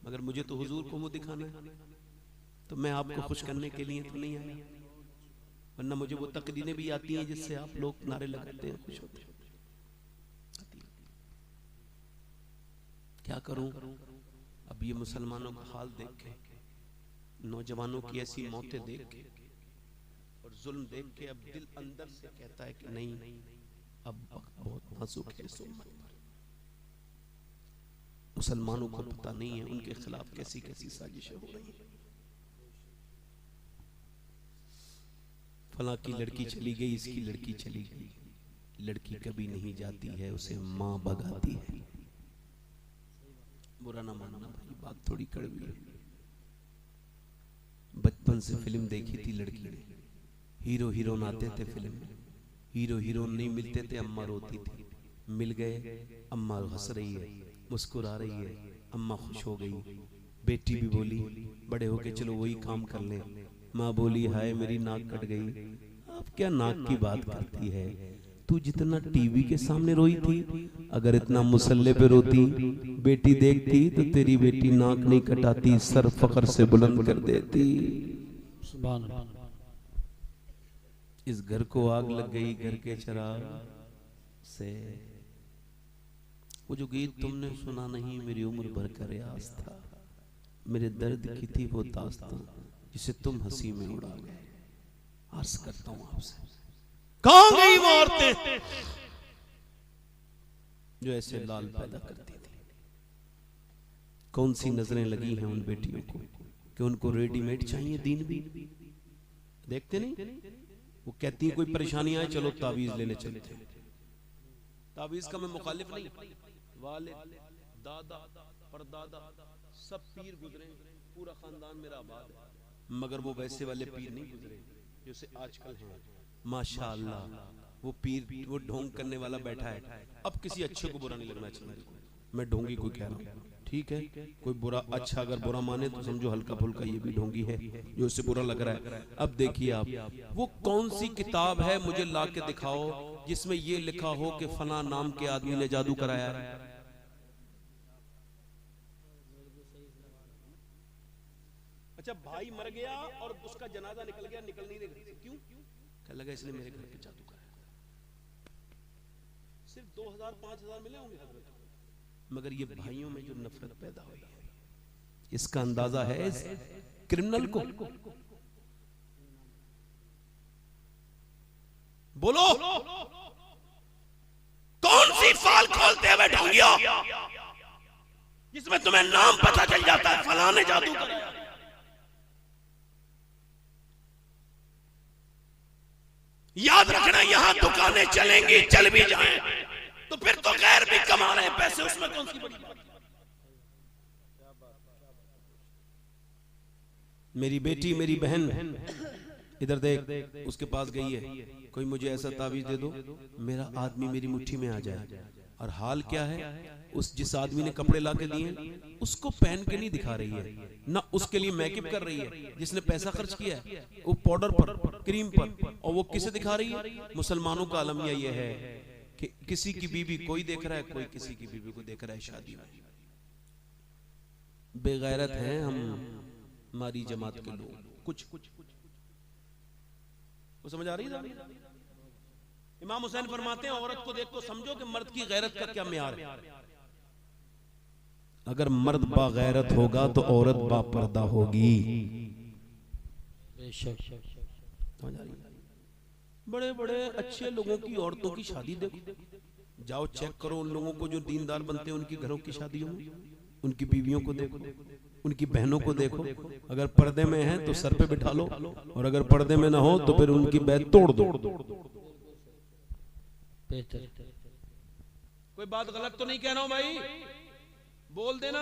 मगर मुझे तो हुजूर को मुंह दिखाना है। तो मैं आपको खुश करने के लिए तो नहीं आया, वरना मुझे वो तकदीरें भी आती हैं जिससे आप लोग नारे लगाते हैं, खुश होते हैं। क्या करूं? अब ये मुसलमानों का हाल देख के, नौजवानों की ऐसी मौतें देख के और जुल्म देख के, अब दिल अंदर से कहता है कि नहीं, अब बहुत नाजुक है। मुसलमानों को पता नहीं है उनके खिलाफ कैसी कैसी साजिशें हो रही हैं। फला की लड़की चली गई, इसकी लड़की चली गई। लड़की कभी नहीं जाती है, उसे माँ भगाती है। बुरा ना मानना भाई, बात थोड़ी कड़वी है। बचपन से फिल्म देखी थी लड़की ने, हीरो हीरोइन आते थे फिल्म में, हीरो हीरोइन नहीं मिलते थे, अम्मा रोती थी मिल गए। अम्मा हंस रही है, मुस्कुरा रही है, अम्मा खुश हो गई। बेटी भी बोली बड़े होके चलो वही काम कर ले। माँ बोली हाय मेरी नाक कट गई। अब क्या नाक की बात करती है, तू जितना टीवी के सामने रोई थी, अगर इतना मुसल्ले पे रोती बेटी देखती तो तेरी बेटी नाक नहीं कटाती, सर फख्र से बुलंद कर देती। सुभान अल्लाह। इस घर को आग लग गई घर के चिराग से। वो जो गीत तुमने सुना नहीं मेरी उम्र भर का रियाज था, मेरे दर्द की थी वो दास्तां जिसे तुम हंसी में उड़ा गए। अर्ज करता हूं आपसे, कहां गई वो औरतें जो ऐसे लाल पैदा करती थी? कौन सी नजरें लगी हैं उन बेटियों को कि उनको रेडीमेड चाहिए दीन भी? देखते नहीं, वो कहती है कोई परेशानी आए चलो तावीज लेने चलते हैं। तावीज का मैं मुखालिफ नहीं, वालिद दादा परदादा सब पीर गुजरे, पूरा खानदान मेरा आबाद है, मगर वो वैसे वाले पीर नहीं गुजरे जैसे आजकल हैं। माशाअल्लाह वो पीर वो ढोंग करने वाला बैठा है। अब किसी अच्छे को बुरा नहीं लगना चाहिए, मैं ढोंगी कोई कह रहा हूँ, ठीक है, कोई बुरा अच्छा अगर बुरा माने तो समझो हल्का फुल्का ये भी ढोंगी है जो उससे बुरा लग रहा है। अब देखिए आप, वो कौन सी किताब है मुझे ला के दिखाओ जिसमें ये लिखा हो कि फला नाम के आदमी ने जादू कराया है। अच्छा भाई मर गया और उसका जनाजा निकल गया, निकल नहीं रहा, क्यों? क्या लगा इसने मेरे घर पे जादू कराया। सिर्फ 2000-5000 मिले होंगे हजरत, मगर ये भाइयों में जो नफरत पैदा हुई है इसका अंदाजा है इस क्रिमिनल को। बोलो कौन सी फाल खोलते हुए ढोंगिया जिसमें तुम्हें नाम पता चल जाता है फलाने जादू कराया। याद रखना यहां दुकानें चलेंगी, चल भी जाएं तो फिर तो गैर भी कमा रहे हैं पैसे, उसमें कौन सी बड़ी बात। मेरी बेटी मेरी बहन इधर देख, उसके पास गई है, कोई मुझे ऐसा तावीज दे दो मेरा आदमी मेरी मुट्ठी में आ जाए। और हाल क्या है, उस जिस आदमी ने कपड़े ला के दिए उसको पहन के नहीं दिखा रही है, ना उसके लिए मेकअप कर रही है जिसने पैसा खर्च किया है वो पाउडर पर क्रीम पर, और वो किसे दिखा रही है? मुसलमानों का अलमिया ये है कि किसी की बीवी कोई देख रहा है, कोई किसी की बीवी को देख रहा है शादी में। बेगैरत हैं हम, हमारी जमात के लोग कुछ वो समझ आ रही है। इमाम हुसैन फरमाते हैं औरत को देखो समझो कि मर्द की गैरत का क्या म्यार है। अगर मर्द बागैरत होगा तो औरत बापर्दा होगी। बड़े बड़े अच्छे लोगों की औरतों की शादी देखो, जाओ चेक करो उन लोगों को जो दीनदार बनते हैं उनकी घरों की शादियों में, उनकी बीवियों को देखो, उनकी बहनों को देखो। अगर पर्दे में है तो सर पे बिठा लो, और अगर पर्दे में ना हो तो फिर उनकी बैत तोड़ दो। कोई बात गलत तो नहीं कह रहा हूं भाई, बोल देना।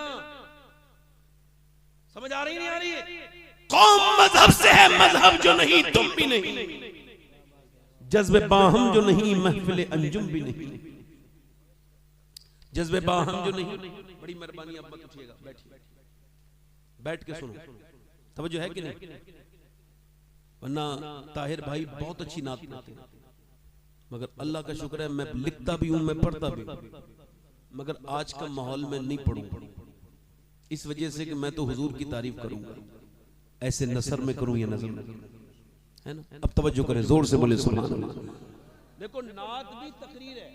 समझ आ रही नहीं आ रही है? कौम मजहब से है, मजहब जो नहीं तुम भी नहीं, जज्बे बाहम जो नहीं महफिल अंजुम भी नहीं, जज्बे बाहम जो नहीं। बड़ी मेहरबानी अब मत उठिएगा, बैठिए, बैठ के सुनो, तवज्जो है कि नहीं? वरना ताहिर भाई बहुत अच्छी नात पढ़ते हैं, मगर अल्लाह का शुक्र है मैं लिखता भी हूं, मैं पढ़ता भी हूं, मगर आज का माहौल में नहीं पढ़ूंगा इस वजह से कि मैं तो हुजूर की तारीफ करूंगा, ऐसे नसर में करूं या नजर में, है ना? अब तवज्जो करें, जोर से बोले सुभान अल्लाह। देखो नात भी तकरीर है,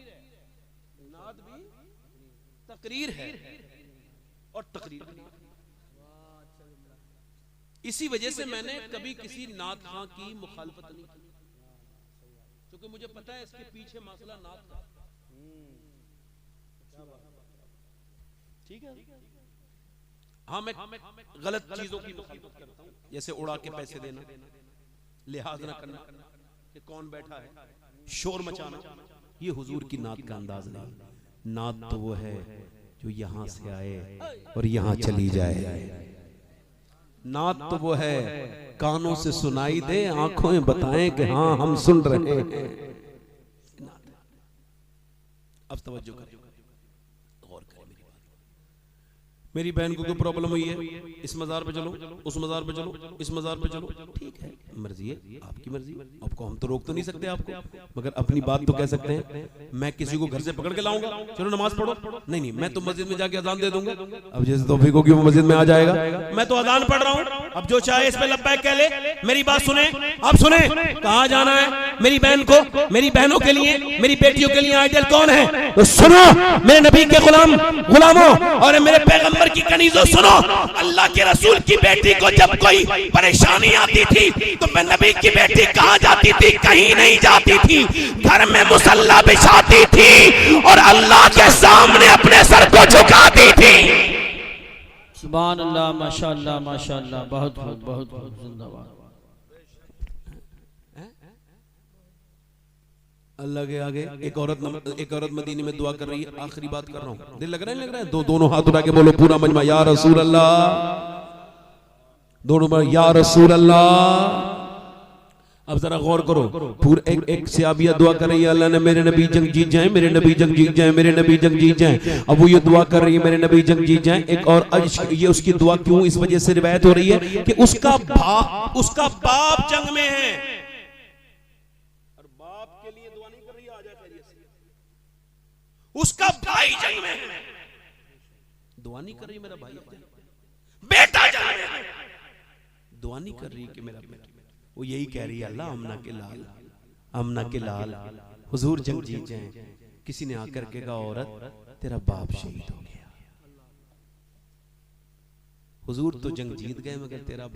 नात भी तकरीर है और तकरीर भी। इसी वजह से मैंने कभी किसी नात खां की मुखालफत नहीं की, क्योंकि मुझे पता है इसके पीछे मसला नात का। ठीक है, हाँ मैं गलत चीजों की मुखालफत करता हूं, जैसे उड़ा के पैसे देना, लिहाज ना करना कि कौन बैठा है, शोर मचाना, ये हुजूर की नात का अंदाज नहीं। नात तो वो है जो यहां से आए और यहां चली जाए। नात तो वो है कानों से सुनाई दे, आंखों बताएं कि हाँ हम सुन रहे हैं। अब तवज्जो करें, गौर करें मेरी बात। मेरी बहन को कोई प्रॉब्लम हुई है, इस मजार पे चलो, उस मजार पे चलो, इस मजार पे चलो, ठीक है, मर्जी है, आपकी मर्जी। आपको हम तो रोक तो नहीं सकते आपको, मगर अपनी बात तो कह सकते हैं। मैं किसी को घर से पकड़ के लाऊंगा, चलो नमाज पढ़ो, नहीं नहीं, मैं तो मस्जिद में जाके अजान दे दूंगा। अब जैसे तौफीक होगी वो मस्जिद में आ जाएगा, मैं तो अजान पढ़ रहा हूँ, अब जो चाहे इस पे लब्बैक कह ले। मेरी बात सुने, आप सुने, कहाँ जाना है मेरी बहन को, मेरी बहनों के लिए, मेरी बेटियों के लिए आइडियल कौन है? तो सुनो मेरे नबी के गुलामों और मेरे पैगंबर की कनीजों, सुनो। अल्लाह के रसूल की बेटी को जब कोई परेशानी आती थी तो मैं नबी की बेटी कहाँ जाती थी? कहीं नहीं जाती थी, घर में मुसल्ला बिछाती थी और अल्लाह के सामने अपने सर को झुकाती थी। सुभान अल्लाह, माशाअल्लाह माशाअल्लाह, बहुत बहुत बहुत बहुत जिंदाबाद। अल्लाह के आगे एक औरत मदीने में दुआ कर रही है। आखिरी बात कर रहा हूँ, दिल लग रहा है, लग रहा है? दोनों हाथ उठा के बोलो पूरा मजमा, या रसूल अल्लाह, दोनों बार या रसूल अल्लाह। अब जरा गौर करो, पूरे एक सहाबिया दुआ कर रही है, अल्लाह ने मेरे नबी जंग जीत जाए, मेरे नबी जंग जीत जाए, मेरे नबी जंग जीत जाए। अब वो ये दुआ कर रही है मेरे नबी जंग जीत जाए। एक और ये उसकी दुआ क्यों इस वजह से रिवायत हो रही है कि उसका बाप जंग में है, उसका भाई जंग में है, दुआ नहीं कर रही मेरा भाई, बेटा जंग में है, दुआ नहीं कर रही कि मेरा बेटा, वो यही कह रही है अल्लाह अमना के लाल, अमना के लाल हुजूर जंग जीत जाए। किसी ने आकर के कहा औरत तेरा बाप शहीद हो गया, हुजूर तो जंग जीत गए मगर तेरा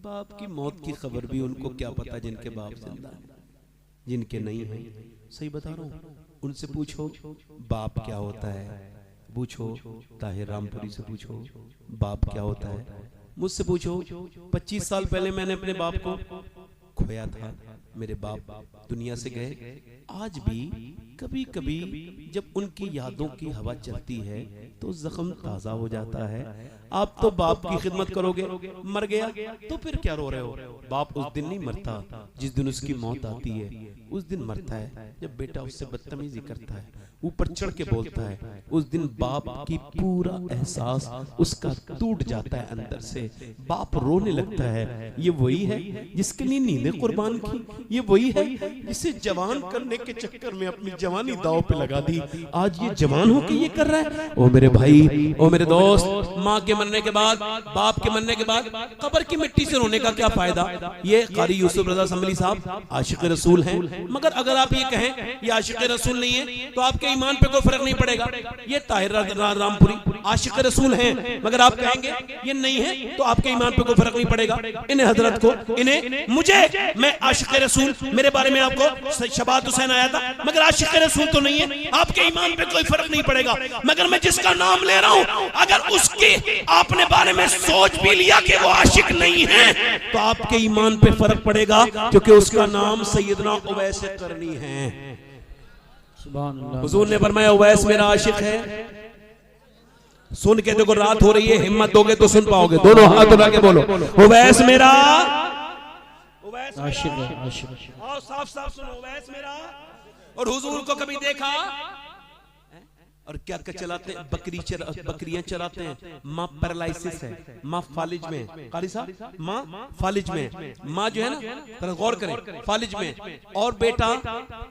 बाप की मौत की खबर भी उनको क्या पता, जिनके बाप जिंदा है, जिनके नहीं है। सही बता रहा हूं, उनसे पूछो बाप क्या होता है, पूछो ताहिर रामपुरी से पूछो बाप क्या होता है, मुझसे पूछो। 25 साल पहले मैंने अपने बाप को खोया था, मेरे बाप दुनिया से गए। आज भी कभी कभी जब उनकी यादों की हवा चलती है तो जख्म ताजा हो जाता है। आप तो बाप की खिदमत करोगे, मर गया तो फिर क्या रो रहे हो? बाप उस दिन नहीं मरता जिस दिन उसकी मौत आती है, उस दिन मरता है जब बेटा उससे बदतमीजी करता है, ऊपर चढ़ के बोलता है, उस दिन बाप की पूरा एहसास उसका टूट जाता है अंदर से, बाप रोने लगता है। ये वही है जिसके लिए नींदें कुर्बान की, ये वही है जिसे जवान करने के चक्कर में अपनी जवानी दाव पे लगा दी। आज ये जवान होके ये कर रहा है। ओ मेरे भाई, ओ मेरे दोस्त, माँ के मरने के बाद, बाप के मरने के बाद कब्र की मिट्टी से रोने का क्या फायदा? ये कारी यूसुफ रजा संभली साहब आशिक रसूल हैं, मगर अगर आप ये कहें ये आशिक रसूल नहीं है तो आपके ईमान पे कोई फर्क नहीं पड़ेगा। ये ताहिर रामपुरी आशिक रसूल हैं, मगर आप कहेंगे ये नहीं है तो आपके ईमान पे कोई फर्क नहीं पड़ेगा। इन्हें हजरत को, इन्हें, मुझे, मैं आशिक रसूल, मेरे बारे में आपको शबात हुसैन आया था, मगर आशिक रसूल तो नहीं है, आपके ईमान पे कोई फर्क नहीं पड़ेगा। मगर मैं जिसका नाम ले रहा हूं, अगर उसकी आपने बारे में सोच भी लिया कि वो आशिक नहीं है तो आपके ईमान पे फर्क पड़ेगा, क्योंकि उसका नाम सैयदना उवैस करनी है। सुभान अल्लाह। हुजूर ने फरमाया उवैस मेरा आशिक है। सुन के देखो, रात हो रही है, हिम्मत दोगे तो सुन पाओगे। दोनों हाथ उठा के बोलो उवैस मेरा, उवैस आशिक है, आशिक है। और साफ साफ सुनो, उवैस मेरा। और हुजूर को कभी देखा और क्या क्या चलाते हैं? बकरियां चलाते हैं। माँ पैरालिसिस है, माँ फालिज में, कारी साहब माँ फालिज में, माँ जो है ना, तरह गौर करें, फालिज में, और बेटा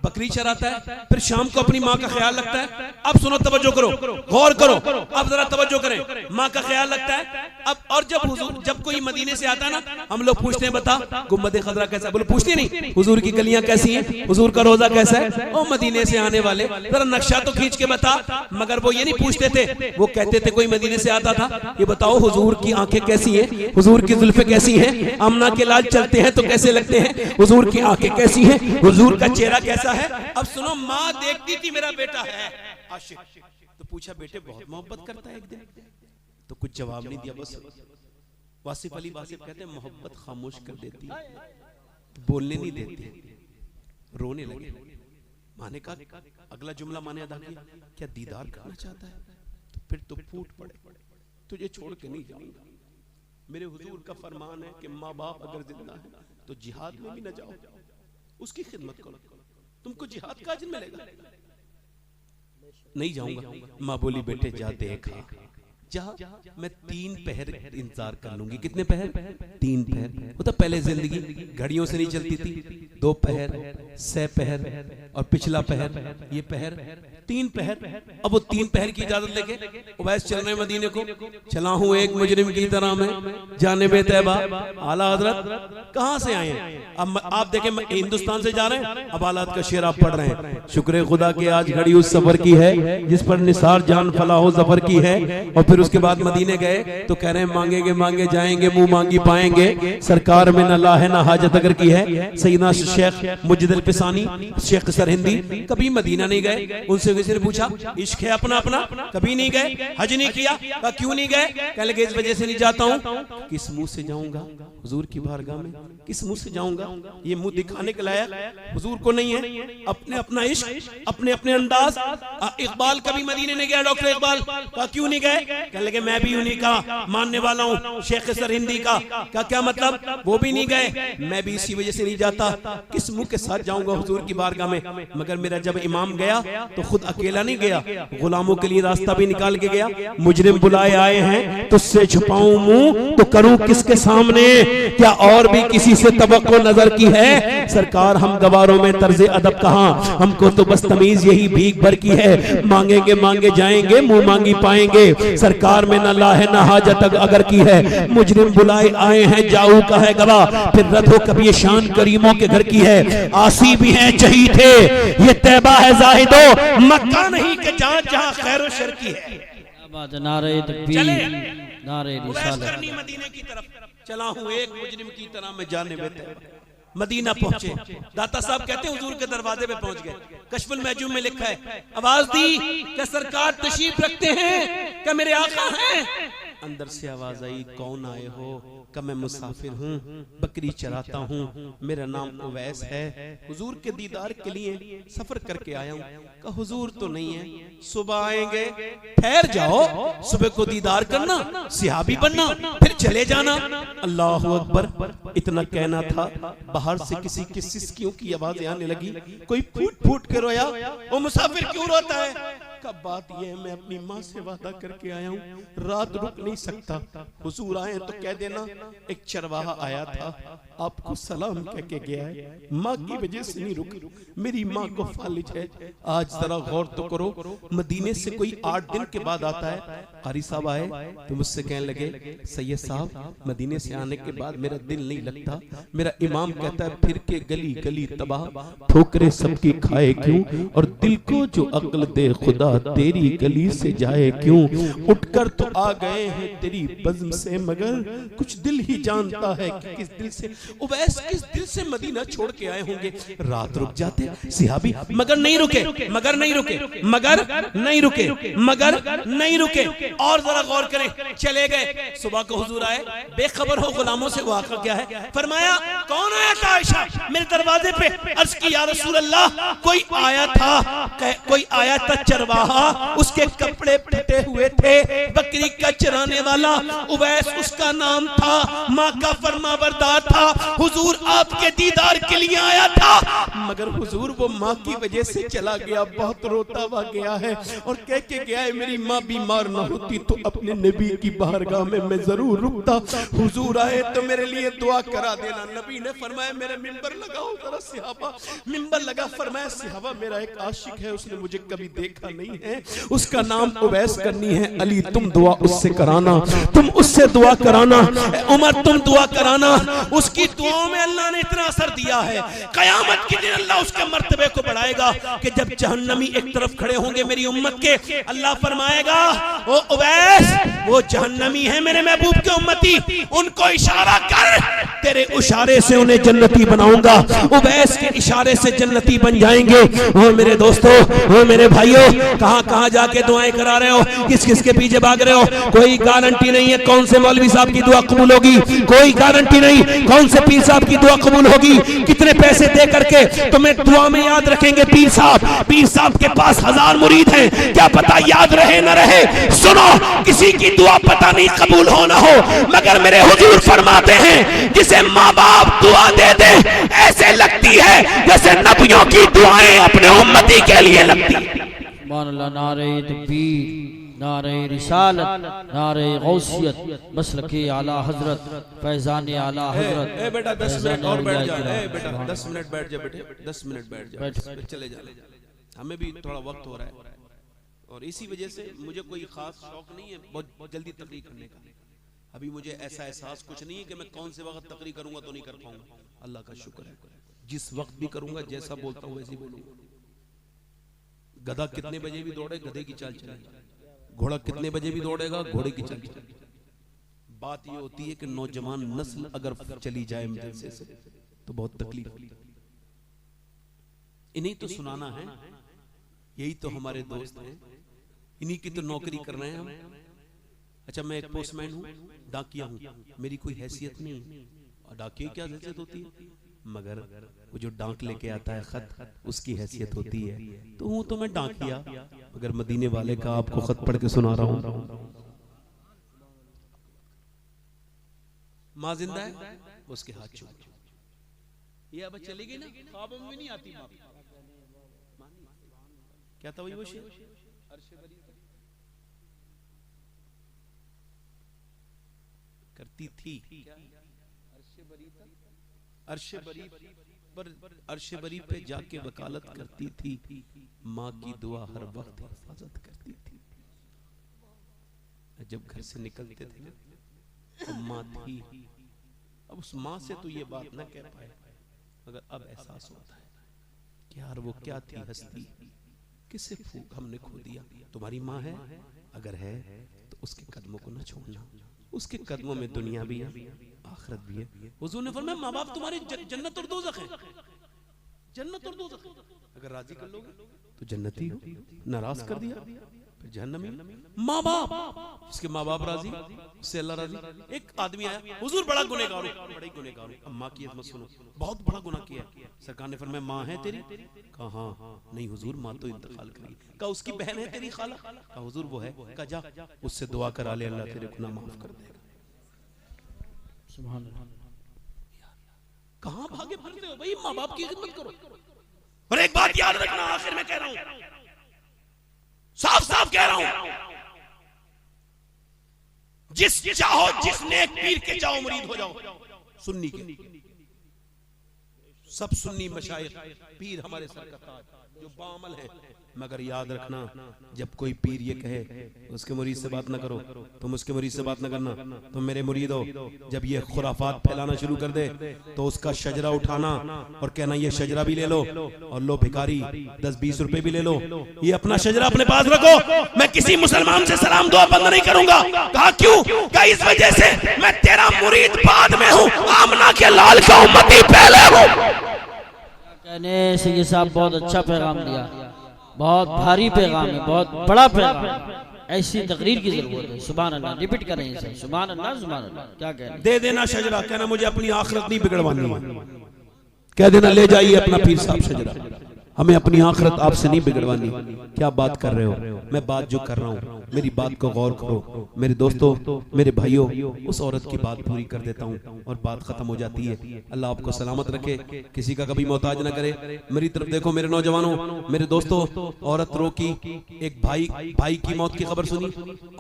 बकरी चराता है, फिर शाम को अपनी माँ का ख्याल रखता है। अब सुनो, तवज्जो करो, गौर करो, अब जरा तवज्जो करें, माँ का ख्याल रखता है। अब और जब हुजूर, जब कोई मदीने से आता है ना, हम लोग पूछते हैं बता गुम्बद खजरा कैसा है? बोलो पूछते नहीं, हुजूर की गलियां कैसी हैं, हुजूर का रोजा कैसा है? ओ मदीने से आने वाले जरा नक्शा तो खींच के बता। मगर वो ये नहीं पूछते थे, वो कहते थे कोई मदीने से आता था, ये बताओ हुजूर की आंखें कैसी हैं, हुजूर की जुल्फे कैसी हैं, आमना के लाल चलते हैं तो कैसे लगते हैं, हुजूर की आंखें कैसी हैं, हुजूर का चेहरा कैसा है? अब सुनो, माँ देखती थी मेरा बेटा है आशिक, तो पूछा बेटे बहुत मोहब्बत करता है? एक दिन तो कुछ जवाब नहीं दिया, बस वासिफ अली वासिफ कहते हैं मोहब्बत खामोश कर देती है, बोलने नहीं देती, रोने लगे। माने का अगला जुमला माने अदा किया, क्या दीदार करना चाहता है? तो फिर तो फूट पड़े, तुझे छोड़ के नहीं जाऊंगा। मेरे हुजूर का फरमान है कि माँ बाप अगर जिंदा है तो जिहाद में भी न जाओ, उसकी खिदमत करो, तुमको जिहाद का अजर मिलेगा। नहीं जाऊंगा। माँ बोली बेटे जा देखा, जा, मैं 3 पहर इंतजार कर लूंगी। कितने पहर? 3 पहर। वो तो पहले जिंदगी घड़ियों से नहीं चलती थी, 2 पहर, 6 पहर और पिछला पहर, ये पहर, 3 पहर। अब वो 3 पहर की इजाजत लेके उवैस चल रहे मदीने को। चला हूं एक मुजरिम की तरह मैं जानिबे तैबा। आला हजरत कहां से आए हैं? अब आप देखें हिंदुस्तान से जा रहे हैं, अब आलात का शेर आप पढ़ रहे हैं। शुक्र खुदा की आज घड़ी उस सफर की है जिस पर निसार जान फलाहो जफर की है। और फिर उसके बाद मदीने गए तो कह रहे हैं मांगेंगे मांगे जाएंगे, मुंह मांगी पाएंगे। सरकार में न ला है ना हाजत अगर की है। सैयदना शेख मुजद्दिद पिसानी, शेख सरहिंदी कभी मदीना नहीं गए। उनसे किसी ने पूछा इश्क है अपना अपना, कभी नहीं गए, हज नहीं किया। क्यों नहीं गए? कह लगे इस वजह से नहीं जाता हूं। किस मुंह से जाऊंगा हुजूर की बारगाह में? किस मुंह से जाऊंगा? ये मुंह दिखाने के लायक हुजूर को नहीं है। अपने अपना इश्क, अपने अपने अंदाज। इकबाल कभी मदीने नहीं गया। डॉक्टर इकबाल क्यों नहीं गए? कह लगे मैं भी उन्हीं का मानने वाला हूं, शेख सरहिंदी का। क्या मतलब? वो भी नहीं गए, मैं भी इसी वजह से नहीं जाता। किस मुंह के साथ जाऊंगा हुजूर की बारगाह में? मगर मेरा जब इमाम गया तो खुद अकेला नहीं गया, गुलामों के लिए रास्ता भी निकाल के गया। मुजरिम बुलाए आए हैं, तुझसे छुपाऊं मुंह तो करूं किसके सामने? क्या और भी किसी से तवक्को नजर की है? सरकार हम गवारों में तर्ज अदब कहां, हमको तो बस तमीज यही भीख भर की है। मांगेंगे मांगे जाएंगे, मुंह मांगी पाएंगे। सरकार में न ला है ना हाजत अगर की है। मुजरिम बुलाए आए हैं, जाऊ का है गवाह। फिर रद हो कभी ये शान करीमों के घर की है। आसी भी हैं चही थे, ये तैबा है जाहिदो, मक्का नहीं कि जहां जहां खैर शर की है। नारे तकबीर, नारे रिसालत। मदीने की तरफ चला हूं एक मुजरिम की तरह मैं जानिबे तैबा। मदीना पहुंचे, दाता साहब कहते हैं हुजूर के दरवाजे पे पहुंच गए। कश्फुल महजूम में लिखा है, आवाज दी कि सरकार तशरीफ रखते हैं, कि मेरे आका हैं। अंदर से आवाज आई, कौन आए हो? कि मैं मुसाफिर हूँ, बकरी चराता हूँ, मेरा नाम उवैस है, हुजूर के दीदार के लिए सफर करके आया हूँ। कि हुजूर तो नहीं है, सुबह आएंगे, ठहर जाओ, सुबह को दीदार करना, सिहाबी बनना, फिर चले जाना। अल्लाह अकबर। इतना कहना था, बाहर से किसी की सिसकियों की आवाजें आने लगी। कोई फूट फूट के रोया। वो मुसाफिर क्यों रोता है? का बात यह है, मैं अपनी माँ से वादा करके आया हूँ, रात रुक नहीं सकता। हुजूर आए तो कह देना एक चरवाहा आया था, आपको सलाम कह के गया है, माँ की वजह से नहीं रुकी, मेरी माँ को फालिज है। आज जरा गौर तो करो, मदीने से कोई 8 दिन के बाद आता है। कारी साहब आए तो मुझसे कहने लगे, सैयद साहब मदीने से आने के बाद मेरा दिल नहीं लगता। मेरा इमाम कहता है फिर के गली गली तबाह, ठोकरे सबकी खाए क्यों, और दिल को जो अक्ल दे खुदा तेरी गली से जाए क्यों। उठकर तो आ गए हैं तेरी बज़्म से, मगर कुछ दिल ही जानता है कि किस दिल से। उवैस किस दिल से मदीना छोड़ के आए होंगे। रात रुक जाते सिहाबी, मगर नहीं रुके, मगर नहीं रुके, मगर नहीं रुके, मगर नहीं रुके। और जरा गौर करें, चले गए। सुबह को हुजूर आए, बेखबर हो गुलामों से, वो आका क्या है? फरमाया कौन आया था? आयशा मेरे दरवाजे पे। अर्ज की या रसूल अल्लाह, कोई आया था, कोई आया था चरवाहा, उसके कपड़े फटे हुए थे, बकरी का चराने वाला उवैस उसका नाम था, माँ का फरमाबरदार था। हुजूर आपके दीदार के लिए आया था, मगर हुजूर वो माँ की वजह से चला गया, बहुत रोता हुआ गया है और कह के गया है मेरी माँ बीमार न होती तो अपने नबी की बारगाह में मैं जरूर रुकता। हुजूर आए तो मेरे लिए दुआ करा देना। नबी ने फरमाया मेरे मिंबर लगाओ जरा। सिहाबा मिंबर लगा, फरमाया सिहाबा मेरा एक आशिक है, उसने मुझे कभी देखा नहीं है, उसका नाम उवैस करनी है। अली तुम दुआ उससे कराना, तुम उससे दुआ कराना, उमर तुम दुआ कराना। उसकी दुआओं में अल्लाह ने इतना असर दिया है, कयामत के दिन अल्लाह उसके मर्तबे को बढ़ाएगा कि जब जहन्नमी एक तरफ खड़े होंगे मेरी उम्मत के, अल्लाह फरमाएगा वो उवैस वो जहन्नमी है मेरे महबूब के उम्मती, उनको इशारा कर, तेरे इशारे से उन्हें जन्नती बनाऊंगा। उवैस के इशारे से जन्नती बन जाएंगे। वो मेरे दोस्तों, वो मेरे भाइयों, कहां कहां जाके दुआएं करा रहे हो, किस किस के पीछे भाग रहे हो? कोई गारंटी नहीं है कौन से मौलवी साहब की दुआ कबूल होगी, कोई गारंटी नहीं कौन से पीर साहब की दुआ कबूल होगी। कितने पैसे दे करके तुम्हें दुआ में याद रखेंगे पीर साहब के पास 1000 मुरीद हैं, क्या पता याद रहे न रहे। सुनो, किसी की दुआ पता नहीं कबूल हो ना हो, मगर मेरे हुजूर फरमाते हैं जिसे माँ बाप दुआ दे दे ऐसे लगती है जैसे नबियों की दुआएं अपने उम्मती के लिए लगती है। सुभान अल्लाह। नारे तकबीर, नारे रिसालत, नारे गौसियत, मसलके आला हजरत, फैजान आला हजरत। ए बेटा 10 मिनट और बैठ जा। ए बेटा 10 मिनट बैठ जा बेटे, 10 मिनट बैठ जा, फिर चले जा। हमें भी थोड़ा वक्त हो रहा है और इसी वजह से मुझे कोई खास शौक नहीं है बहुत जल्दी तकरीर करने का। अभी मुझे ऐसा एहसास कुछ नहीं है कि मैं कौन से वक्त तकरीर करूंगा तो नहीं कर पाऊंगा। अल्लाह का शुक्र है, जिस वक्त भी करूंगा जैसा बोलता हूं वैसे ही बोलूंगा। गधा कितने बजे भी दौड़े गधे की चाल चलेगा, घोड़ा कितने बजे भी दौड़ेगा घोड़े की चाल चलेगी। बात ये होती है कि नौजवान नस्ल अगर चली जाए मदरसे से तो बहुत तकलीफ। इन्हीं तो सुनाना है, यही तो हमारे दोस्त हैं, इन्हीं की तो नौकरी कर रहे हैं हम। अच्छा मैं एक पोस्टमैन हूँ, डाकिया हूँ, मेरी कोई हैसियत नहीं। और डाकिया की क्या हैसियत होती है, मगर वो जो डाक लेके आता है खत, उसकी हैसियत होती है। तो हूँ तो मैं डाकिया, मगर मदीने वाले का आपको खत पढ़ के सुना रहा हूँ। माँ जिंदा है, उसके हाथ चूम। ये अब चली गई ना, ख्वाबों में नहीं आती माँ। क्या था वही वो शेर, करती थी अर्श बरी पर, अर्श बरी पे जाके वकालत करती थी, माँ की दुआ हर वक्त हिफाजत करती थी। जब घर से निकलते थे ना तो माँ थी। अब उस माँ से तो ये बात ना कह पाए, मगर अब एहसास होता है कि यार वो क्या थी हस्ती, किसे फूक हमने खो दिया। तुम्हारी माँ है, अगर है तो उसके कदमों को ना छोड़ना, उसके कदमों में दुनिया भी है आखिरत भी है। हुजूर ने फरमाया माँ बाप तुम्हारे जन्नत और दोज़ख है, जन्नत और दोज़ख। अगर राजी कर लोगे तो जन्नती हो, नाराज कर दिया फिर जहन्नमी। माँ बाप, उसके माँ बाप राजी, उससे अल्लाह राजी। एक आदमी आया, हुजूर बड़ा गुनहगार हूं, बड़ा ही गुनहगार हूं। अब माँ की मत सुनो, बहुत बड़ा गुनाह किया। सरकार ने फरमाया माँ है तेरी? कहा हाँ। नहीं हुजूर माँ तो इंतकाल करी। कहा उसकी बहन है तेरी खाला? कहा हुजूर वो है। कहा जा उससे दुआ करा ले, अल्लाह तेरे गुनाह माफ कर देगा। सुभान अल्लाह। कहां भागे फिरते हो भाई, माँ बाप की खिदमत करो। और एक बात याद रखना, आखिर में कह रहा हूं, साफ साफ कह रहा हूं, जिस चाहो जिस नेक पीर के चाहो मुरीद हो जाओ, सुन्नी के। सब सुन्नी मशाइख पीर हमारे सर का ताज जो बामल है। मगर याद रखना, जब कोई पीर ये कहे उसके मुरीद से बात ना करो, तुम उसके मुरीद से बात ना करना, तुम मेरे मुरीद हो। जब ये खुराफात फैलाना शुरू कर दे तो उसका शजरा उठाना और कहना ये शजरा भी ले लो, और लो भिखारी 10-20 रुपए भी ले लो, ये अपना शजरा अपने पास रखो, मैं किसी मुसलमान से सलाम दुआ बंद नहीं करूंगा। कहा क्यों? कहा इस वजह से मैं तेरा मुरीद बाद में हूँ, आमना के लाल का उम्मती पहले हूँ। कहने से ये साहब बहुत अच्छा पैगाम दिया, बहुत भारी पैगाम है, बहुत बड़ा पैगाम है। ऐसी तकरीर की जरूरत है। सुभान अल्लाह, रिपीट करें इसे, सुभान अल्लाह सुभान अल्लाह। क्या कहना, दे देना शजरा, कहना मुझे अपनी आखिरत नहीं बिगड़वानी है। कह देना ले जाइए अपना पीर साहब शजरा, हमें अपनी आखिरत आपसे नहीं बिगड़वानी। क्या बात कर रहे हो? मैं बात जो कर रहा हूँ, मेरी बात को गौर करो मेरे दोस्तों, मेरे भाइयों। उस औरत की बात पूरी कर देता हूँ और बात खत्म हो जाती है। अल्लाह आपको सलामत रखे, किसी का कभी मोहताज ना करे। मेरी तरफ देखो मेरे नौजवानों, मेरे दोस्तों। औरत रो की, एक भाई की मौत की खबर सुनी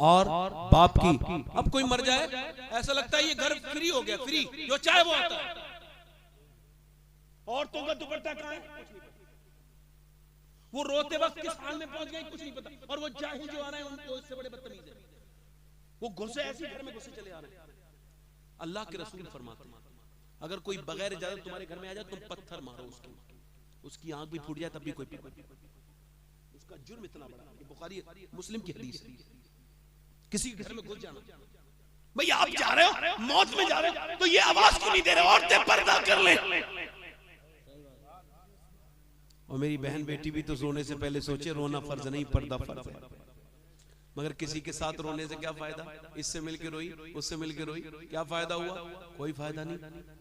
और बाप की। अब कोई मर जाए ऐसा लगता है ये घर फ्री हो गया, फ्री, जो चाहे वो आता है। औरतों का दुपट्टा कहाँ है? वो रोते वक्त किस हाल में पहुंच गए कुछ नहीं पता। और वो जाहिल जो आ रहे हैं उनको इससे बड़े बदतमीज है, वो घुसे ऐसे घर में घुसे चले आ रहे हैं। अल्लाह के रसूल फरमाते हैं अगर कोई बगैर इजाजत तुम्हारे घर में आ जाए तुम पत्थर मारो उसकी आंख भी फूट जाए तब भी कोई उसका जुर्म इतना बड़ा। ये बुखारी मुस्लिम की हदीस है। किसी के घर में घुस जाना, भाई आप जा रहे हो मौत में जा रहे हो तो ये आवाज क्यों नहीं दे रहे? औरतें पर्दा कर ले। और मेरी बहन बेटी भी तो सोने से पहले सोचे रोना फर्ज नहीं पर्दा फर्ज है। मगर किसी के साथ रोने से क्या फायदा? इससे मिलके रोई, उससे मिलके रोई, क्या फायदा हुआ? कोई फायदा नहीं।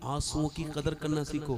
आंसुओं की कदर करना सीखो।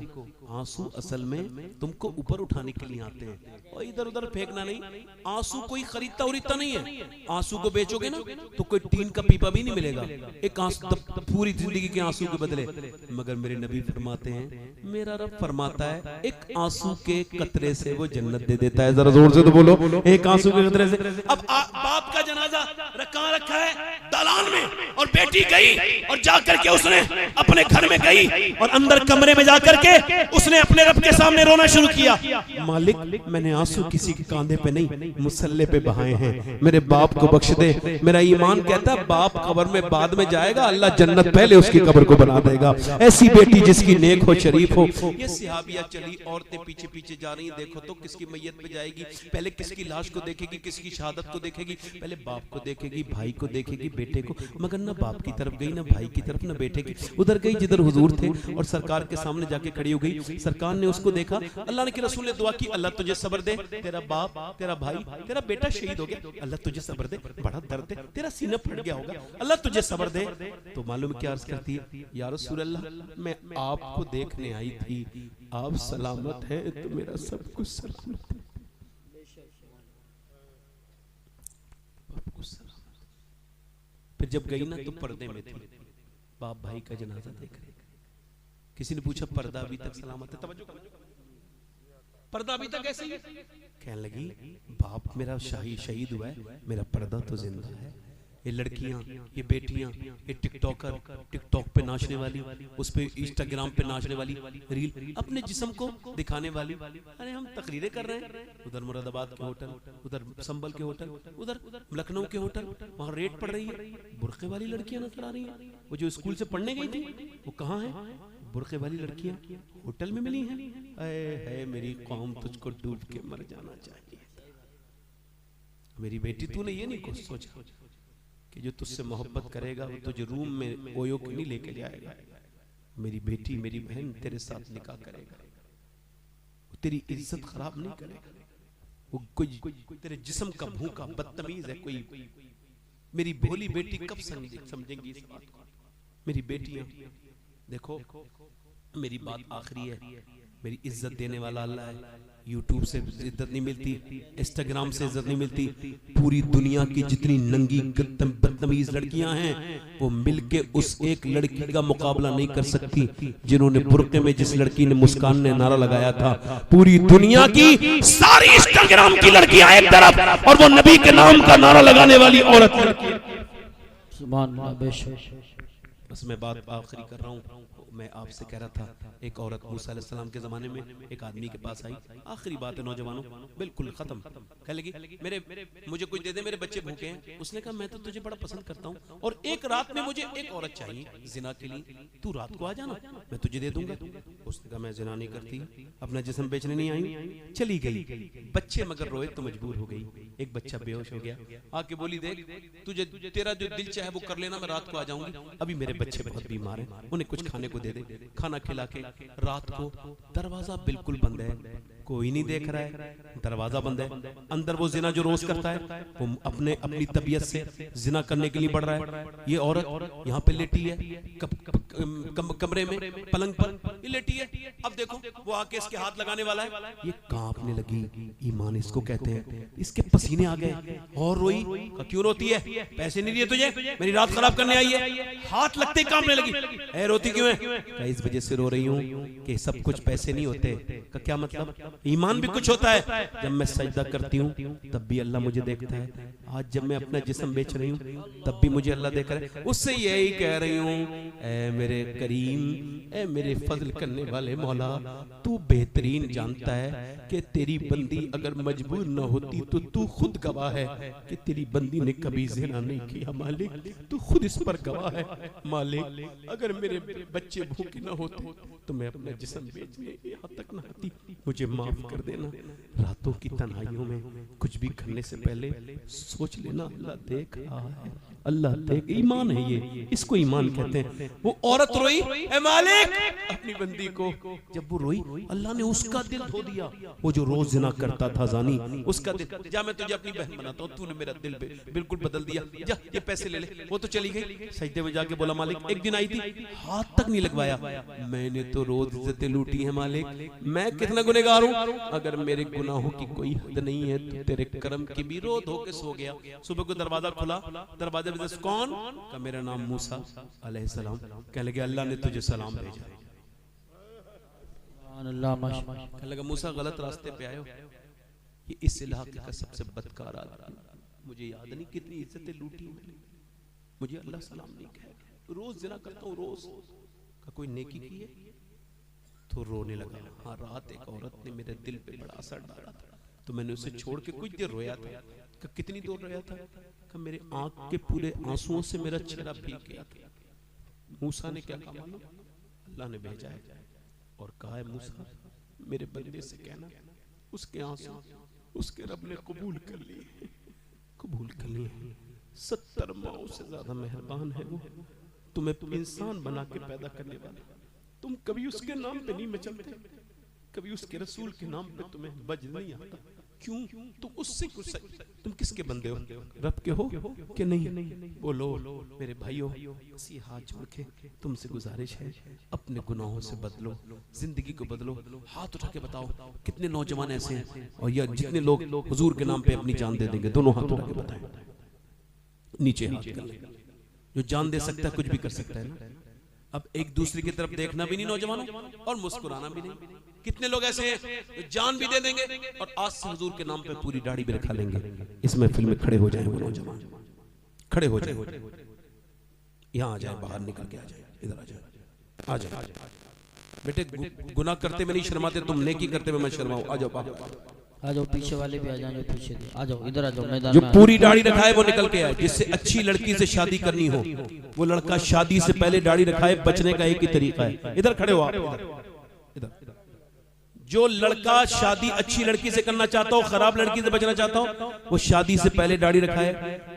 आंसू असल में तुमको ऊपर उठाने के लिए आते हैं और इधर उधर फेंकना नहीं। आंसू कोई खरीदता उरीदता नहीं है। आंसू को बेचोगे ना तो कोई टीन का पीपा भी नहीं मिलेगा, एक आंसू पूरी जिंदगी के आंसू के बदले। मगर मेरे नबी फरमाते हैं, मेरा रब फरमाता है एक आंसू के कतरे से वो जन्नत दे देता है। जरा जोर से तो बोलो, एक आंसू के कतरे से। अब बाप का जनाजा कहां रखा है? दालान में। और बेटी गई और जाकर के उसने अपने घर में गई और अंदर कमरे में जाकर के उसने अपने रब के सामने रोना शुरू किया। मालिक, मैंने आंसू किसी के कांधे पे नहीं, मुसल्ले पे बहाए हैं। मेरे बाप को बख्श दे। मेरा ईमान कहता है बाप कब्र में बाद में जाएगा, अल्लाह जन्नत पहले उसकी कब्र को बना देगा। ऐसी बेटी जिसकी नेक हो, शरीफ हो। ये सिहाबिया चली, औरतें पीछे पीछे जा रही हैं। देखो तो किसकी मैयत पे जाएगी, पहले किसकी लाश को देखेगी, किसकी शहादत को देखेगी। पहले बाप को देखेगी, भाई को देखेगी, बेटे को। मगर ना बाप की तरफ गई, ना भाई की तरफ, ना बेटे की। उधर गई जिधर हुजूर थे और सरकार के सामने जाके खड़ी हो गई। सरकार ने उसको देखा, अल्लाह के रसूल ने दुआ की, अल्लाह तुझे सब्र दे, तेरा बाप, तेरा भाई, तेरा बेटा शहीद हो गया, अल्लाह तुझे सब्र दे, बड़ा दर्द है, तेरा सीना फट गया होगा, अल्लाह तुझे सब्र दे। तो मालूम क्या अर्ज करती है, या रसूल अल्लाह, मैं आपको देखने आई थी, आप सलामत है तो मेरा सब कुछ सलामत है। फिर जब गई ना तो पर्दे में थी, बाप भाई का जनाजा देख रहे। किसी ने पूछा पर्दा अभी तक सलामत है? तवज्जो करो, पर्दा अभी तक ऐसे ही है? कहने लगी, बाप मेरा शहीद हुआ है, मेरा पर्दा तो जिंदा है। ये लड़कियां, ये बेटियां, ये टिकटॉकर, टिकटॉक पे नाचने वाली, उस पे इंस्टाग्राम पे नाचने वाली, रील अपने जिस्म को दिखाने वाली। अरे हम तकरीरें कर रहे हैं, उधर मुरादाबाद के होटल, उधर संभल के होटल, उधर लखनऊ के होटल, वहां रेट पड़ रही है। बुरखे वाली लड़कियां नजर आ रही हैं। वो जो स्कूल से पढ़ने गई थी वो कहाँ है? बुरखे वाली लड़कियां होटल में मिली हैं। है मेरी कौम, तुझको डूब के मर जाना चाहिए। मेरी बेटी, तूने ये नहीं कुछ सोचा कि जो तुझसे मोहब्बत करेगा वो तुझे रूम में ओयो के नहीं लेके जाएगा। मेरी बेटी, मेरी बहन तेरे साथ निकाह करेगा, वो तेरी इज्जत खराब नहीं करेगा। वो कोई तेरे जिस्म का भूखा बदतमीज है कोई। मेरी भोली बेटी कब समझेंगी इस बात को? मेरी बेटियां देखो, मेरी बात आखिरी है, मेरी इज्जत देने वाला अल्लाह है। यूट्यूब से इज्जत नहीं मिलती, इंस्टाग्राम से इज्जत नहीं मिलती। पूरी दुनिया की जितनी नंगी बदतमीज लड़कियां हैं वो मिलके उस एक लड़की का मुकाबला नहीं कर सकती जिन्होंने बुर्के में, जिस लड़की ने, मुस्कान ने नारा लगाया था, पूरी दुनिया की सारी इंस्टाग्राम की लड़कियां एक तरफ और वो नबी के नाम का नारा लगाने वाली औरत। सुभान अल्लाह। बस मैं बात आखिरी कर रहा हूँ। मैं आपसे कह रहा था, एक औरत मूसा अलैहिस्सलाम के जमाने में एक आदमी के पास आई। आखिरी बात है नौजवानों, बिल्कुल खत्म। कह लगी, मुझे कुछ दे दे, मेरे बच्चे भूखे हैं। उसने कहा, मैं तो तुझे बड़ा पसंद करता हूँ और एक रात में मुझे एक औरत चाहिए जिना के लिए, तू रात को आ जाना, मैं तुझे दे दूंगा। उसने कहा, मैं जिना नहीं करती, अपना जिस्म बेचने नहीं आई। चली गई, बच्चे मगर रोए तो मजबूर हो गई। एक बच्चा बेहोश हो गया, आके बोली, देख तुझे तेरा जो दिल चाहे वो कर लेना, मैं रात को आ जाऊंगी। अभी मेरे बच्चे बहुत बीमार हैं, उन्हें कुछ खाने को दे दे। खाना खिला के रात को, दरवाजा बिल्कुल बंद है, कोई नहीं देख रहा है, दरवाजा बंद है। अंदर वो जिना जो रोज करता है वो अपनी तबीयत से जिना करने के लिए बढ़ रहा है। ये औरत यहाँ पे लेटी है, कमरे में पलंग पर ये लेटी है। अब देखो वो आके इसके हाथ लगाने वाला है, ये कांपने लगी। ईमान इसको कहते हैं। इसके पसीने आ गए और रोई। क्यों रोती है? पैसे नहीं दिए तुझे, मेरी रात खराब करने आई है। हाथ लगते ही कांपने लगी। ऐ रोती क्यों है? इस वजह से रो रही हूँ कि सब कुछ पैसे नहीं होते। का क्या मतलब? ईमान भी कुछ होता है। जब मैं सजदा करती हूँ तब भी अल्लाह मुझे देखता है। आज जब मैं अपना जिस्म बेच रही हूँ तब भी मुझे अल्लाह देख रहा है। उससे यही कह रही हूँ, ऐ मेरे करीम, ऐ मेरे फजल करने वाले मौला, तू बेहतरीन जानता है कि तेरी बंदी अगर मजबूर न होती तो तू खुद गवाह है कि तेरी बंदी ने कभी ज़िना नहीं किया। मालिक तू खुद इस पर गवाह है। मालिक अगर मेरे बच्चे भूखे न होते तो मैं अपना जिस्म बेचने यहाँ तक न आती। मुझे माफ कर देना। रातों की तन्हाइयों में कुछ भी करने से पहले सोच लेना, अल्लाह देख रहा है। अल्लाह देख, ईमान है ये, इसको ईमान कहते हैं। वो औरत रोई, ए मालिक, अपनी बंदी को। जब वो रोई, अल्लाह ने उसका दिल धो दिया। वो जो रोज जिना करता था जानी, उसका दिल, जा मैं तुझे अपनी बहन बनाता हूँ, तूने मेरा दिल बिल्कुल बदल दिया, जा ये पैसे ले ले। वो तो चली गई, सजदे में जाके बोला मालिक, एक दिन आई थी, हाथ तक नहीं लगवाया, मैंने तो रोज इज्जतें लूटी है मालिक, मैं कितना गुनहगार हूँ, अगर मेरे गुनाहों की कोई हद नहीं है तो तेरे करम की भी रोज होके सो गया। सुबह को दरवाजा खुला, दरवाजे में से कौन का, मेरा नाम मूसा अलैहिस्सलाम। कहने लगे अल्लाह ने तुझे सलाम भेजा। कहने लगा मूसा गलत रास्ते पे आए हो, ये इस इलाके का सबसे बदकार आदमी, मुझे याद नहीं कितनी इज्जतें लूटी मैंने, मुझे अल्लाह सलाम नहीं कहेगा, रोज जिना करता हूँ, रोज का कोई नेकी की है? तो रोने लगा। हाँ, रात एक औरत ने मेरे दिल पे बड़ा असर डाला था, तो मैंने उसे छोड़ के कुछ देर रोया था। कितनी देर रोया था? मेरे आंख के पूरे आंसुओं से मेरा चेहरा भीग गया था। मूसा ने क्या कहा मालूम? अल्लाह ने भेजा है और कहा है मूसा मेरे बंदे से कहना उसके आंसू उसके रब ने कबूल कर लिए, कबूल कर लिए। 70 माओं से ज्यादा मेहरबान है वो, तुम्हें इंसान बना के पैदा करने वाला। तुम कभी उसके नाम पे नहीं मचलते, कभी उसके रसूल के नाम पे तुम्हें बज नहीं आता। क्यों? तुम उससे कुछ, तुम किसके बंदे हो? रब के हो कि नहीं? बोलो मेरे भाइयों, इसी हाथ जोड़ के तुमसे गुजारिश है, अपने गुनाहों से बदलो, जिंदगी को बदलो। हाथ उठा के बताओ कितने नौजवान ऐसे हैं, और या जितने लोग हुजूर के नाम पे अपनी जान दे देंगे, दोनों हाथ उठा के बताएं। नीचे हाथ कर ले, जो जान दे सकता है कुछ भी कर सकता है ना। अब एक दूसरे की तरफ देखना भी नहीं नौजवानों, और मुस्कुराना भी नहीं। कितने लोग ऐसे हैं जो जान भी दे देंगे और आज से हुजूर के नाम पे पूरी दाढ़ी भी रखा लेंगे। इस महफिल में खड़े हो जाएं वो नौजवान, खड़े हो जाएं, यहाँ आ जाए, बाहर निकल के आ जाए, इधर आ जाए, आ जाए बेटे। गुनाह करते में नहीं शर्माते, तुम नेकी करते में मैं शर्माऊं। आ जाओ बाहर, आ जाओ, पीछे वाले भी आ जाओ, पीछे आ जाओ, इधर आ जाओ, मैदान जो में पूरी दाढ़ी रखा है वो निकल के आए। जिससे अच्छी लड़की से शादी करनी हो, वो लड़का शादी से पहले दाढ़ी रखा है, बचने का एक ही तरीका है। इधर खड़े हो आप, इधर। जो लड़का शादी अच्छी लड़की से करना चाहता हो, खराब लड़की से बचना चाहता हो, वो शादी से पहले दाढ़ी रखा है।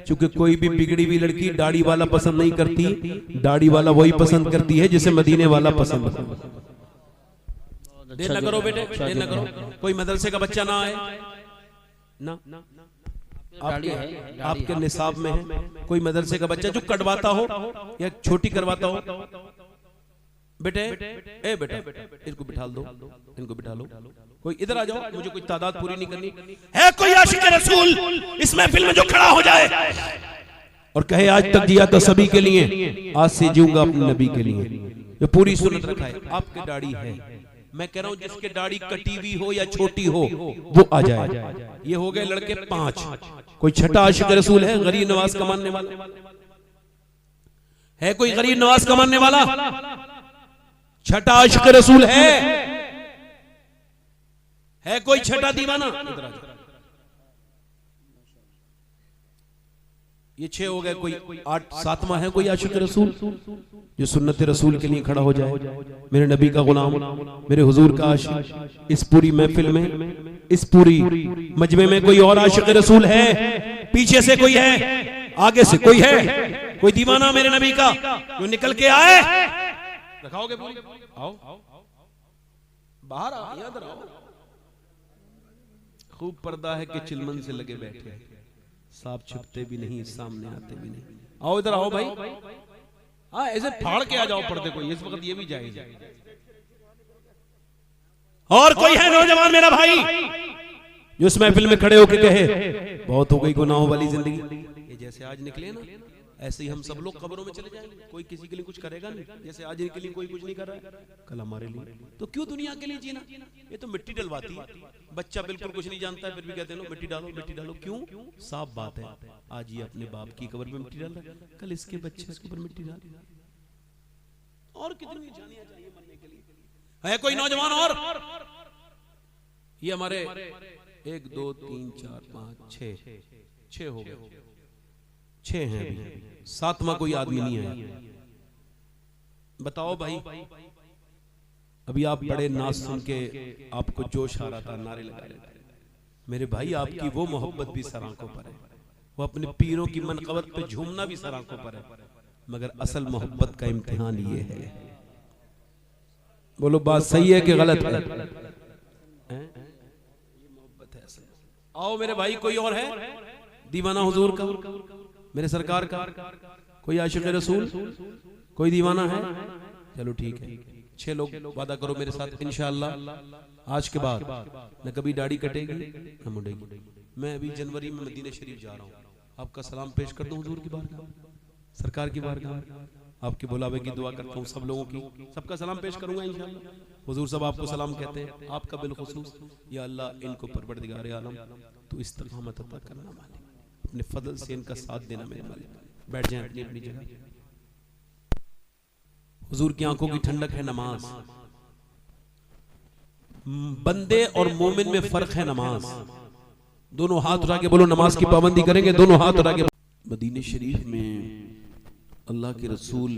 क्योंकि कोई भी बिगड़ी हुई लड़की दाढ़ी वाला पसंद नहीं करती, दाढ़ी वाला वही पसंद करती है जिसे मदीने वाला पसंद है। देर न करो बेटे, देर न करो। कोई मदरसे का बच्चा ना आए ना, आपके निसाब में है कोई मदरसे का बच्चा जो कटवाता हो या छोटी करवाता हो, बेटे ए बेटा इसको बिठा दो, इनको बिठा लो। कोई इधर आ जाओ, मुझे कोई तादाद पूरी नहीं करनी है। कोई आशिक रसूल इस महफिल में जो खड़ा हो जाए और कहे आज तक जिया तो सभी के लिए, आज से जीऊंगा अपने नबी के लिए, जो पूरी सुन्नत रखा है। आपकी दाढ़ी है, मैं कह रहा हूं जिसके दाढ़ी कटी हुई हो या छोटी हो वो आ जाए। ये हो गए लड़के 5। कोई छठा आशिक रसूल है गरीब नवाज कमाने वाला? है कोई गरीब नवाज कमाने वाला? छठा आशिक रसूल है कोई छठा दीवाना? ये 6 हो गए, कोई 8 7वां है कोई आशिक रसूल जो सुन्नत रसूल के लिए खड़ा हो जाए, मेरे नबी का गुलाम, मेरे हुजूर का आशिक। इस पूरी महफिल में, इस पूरी मजमे में कोई और आशिक रसूल है? पीछे से कोई है, आगे से कोई है? कोई दीवाना मेरे नबी का जो निकल के आए? रखाओगे? आओ बाहर आओ, इधर आओ। खूब पर्दा है कि चिलमन से लगे बैठे, सांप छुपते भी नहीं, सामने आते भी नहीं। आओ इधर आओ भाई, हाँ ऐसे फाड़ के आ जाओ पर्दे को, इस वक्त ये भी जायज है। और कोई है नौजवान मेरा भाई जो इस महफिल में खड़े होकर कहे बहुत हो गई गुनाहों वाली जिंदगी? ये जैसे आज निकले ना, ऐसे ही हम सब लोग कब्रों में चले जाएंगे। कोई किसी के लिए कुछ करेगा नहीं। जैसे आज के लिए कोई कुछ नहीं कर रहा है, कल हमारे लिए। तो क्यों दुनिया के लिए जीना? ये तो मिट्टी डलवाती है। बच्चा बिल्कुल कुछ नहीं जानता है, फिर भी कहते हैं मिट्टी डालो, मिट्टी डालो। क्यों? साफ बात है, आज ये अपने बाप की कब्र में मिट्टी डाल रहा है, कल इसके बच्चे इसके ऊपर मिट्टी डाल। और कितनी जानियां चाहिए मरने के लिए? है कोई नौजवान? और ये हमारे 1 2 3 4 5 6 हो गए, 6 हैं अभी, 7वां कोई आदमी नहीं है। बताओ भाई, अभी आप बड़े नाच सुन के आपको जोश आ रहा था, नारे लगा रहे थे। मेरे भाई आपकी वो मोहब्बत भी सर आंखों पर है, वो अपने पीरों की मनकबत पे झूमना भी सर आंखों पर है, मगर असल मोहब्बत का इम्तिहान ये है। बोलो बात सही है कि गलत है? मोहब्बत है असल। आओ मेरे भाई, कोई और है दीवाना हुजूर का, मेरे सरकार का? कोई आशिक रसूल, कोई दीवाना है? चलो ठीक है, 6 लोग वादा करो मेरे साथ, इंशाअल्लाह आज के बाद न कभी दाढ़ी कटेगी न मुड़ेगी। मैं अभी जनवरी में मदीना शरीफ जा रहा हूँ, आपका सलाम पेश कर दूं हुजूर की बारगाह, सरकार की बारगाह, आपके बुलावे की दुआ करता हूँ, सब लोगों की, सबका सलाम पेश करूंगा इंशाअल्लाह। हुजूर सब आपको सलाम कहते हैं, आपका बिलखुसूस। या अल्लाह इनको परवरदिगार आलम तो इस्तिकामत अता करना मालिक, अपने फजल से इनका साथ देना मेरे मालिक। बैठ जाएं अपनी अपनी जगह। हुजूर की आंखों की ठंडक है नमाज। बंदे और मोमिन में फर्क है नमाज। दोनों हाथ उठा के बोलो नमाज की पाबंदी करेंगे, दोनों हाथ उठा के। मदीने शरीफ में अल्लाह के रसूल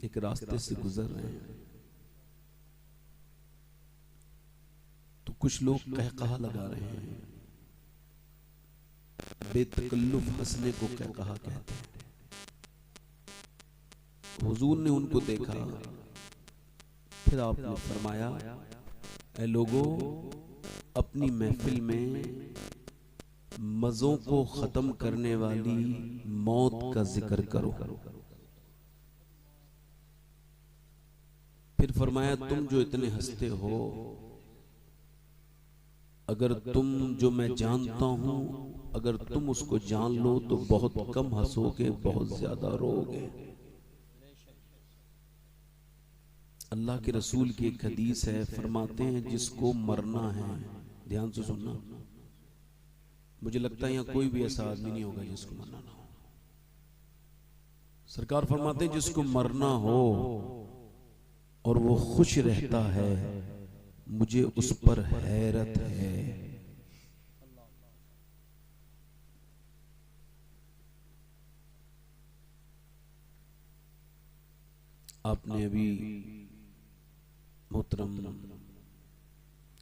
एक रास्ते से गुजर रहे हैं तो कुछ लोग कहकहा लगा रहे हैं, बेतकल्लुफ हंसने को कहकहा कहते हैं। हुजूर ने उनको देखा, फिर आपने फरमाया, ऐ लोगों, अपनी महफिल में मजों को खत्म करने वाली मौत का जिक्र करो। फिर फरमाया, तुम जो इतने हंसते हो, अगर तुम जो मैं जानता हूं अगर तुम उसको जान लो तो बहुत कम हंसोगे, बहुत ज्यादा रोओगे। अल्लाह के रसूल की एक हदीस है, फरमाते हैं जिसको मरना है, ध्यान से सुनना, मुझे लगता है यहाँ कोई भी ऐसा आदमी नहीं होगा जिसको मरना ना हो। सरकार फरमाते हैं जिसको मरना हो और वो खुश रहता है, मुझे उस पर हैरत है। आपने अभी मोहतरम